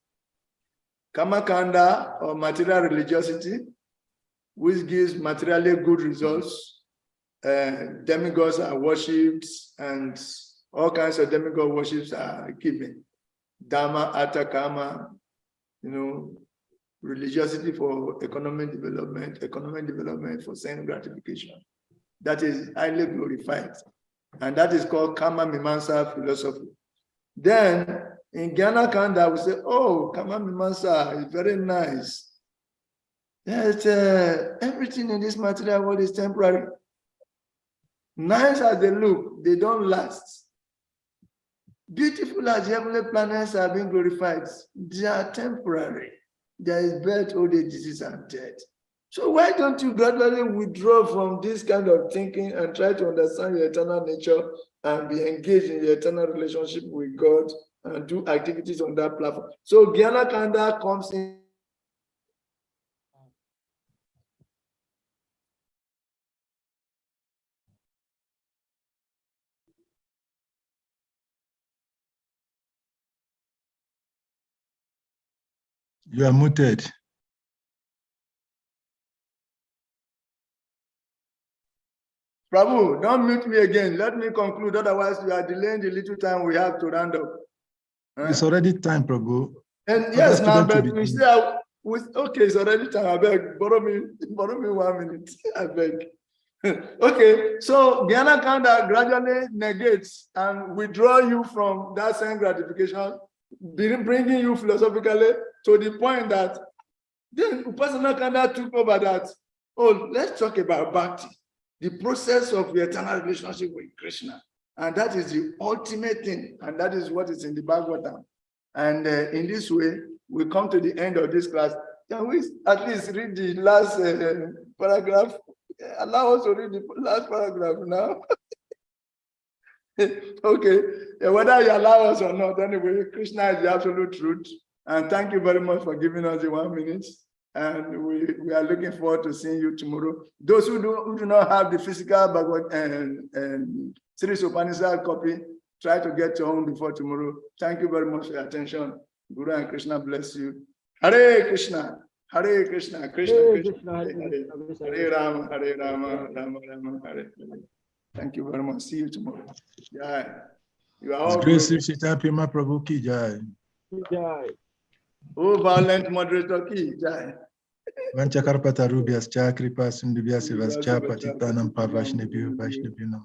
Karma Kanda, or material religiosity, which gives materially good results. Demigods are worshipped, and all kinds of demigod worships are given. Dharma, Artha, Kama, religiosity for economic development for sense gratification. That is highly glorified. And that is called Kama Mimamsa philosophy. Then in Jnana Kanda, we say, oh, Kama Mimamsa is very nice. Yes, everything in this material world is temporary. Nice as they look, they don't last. Beautiful as the heavenly planets are being glorified, they are temporary. There is birth, old age, disease, and death. So why don't you gradually withdraw from this kind of thinking and try to understand your eternal nature and be engaged in your eternal relationship with God and do activities on that platform? So Jnana Kanda comes in. You are muted. Prabhu, don't mute me again. Let me conclude. Otherwise, we are delaying the little time we have to round up. It's already time, Prabhu. And yes, now, but we still okay, it's already time. I beg, borrow me 1 minute. I beg. Okay, so Jnana Kanda gradually negates and withdraw you from that same gratification, bringing you philosophically to the point that then Upasana Kanda took over that. Oh, let's talk about Bhakti, the process of the eternal relationship with Krishna. And that is the ultimate thing. And that is what is in the Bhagavatam. And in this way, we come to the end of this class. Can we at least read the last paragraph? Allow us to read the last paragraph now. Okay, whether you allow us or not, anyway, Krishna is the absolute truth. And thank you very much for giving us the 1 minute. And we are looking forward to seeing you tomorrow. Those who do not have the physical Bhagavad and Isopanisad copy, try to get your own before tomorrow. Thank you very much for your attention. Guru and Krishna bless you. Hare Krishna, Hare Krishna, Krishna Krishna, Hare Rama, Rama Rama, Hare Hare. Thank you very much. See you tomorrow. Jai. You are all Grace good. Prema Prabhu ki jai. Jai. Oh, violent moderator ki jai. Vanchakarpata Rubias Chakripa Sundubhyas Vas Chapa Titanam Pavashnebu Vashnebunam.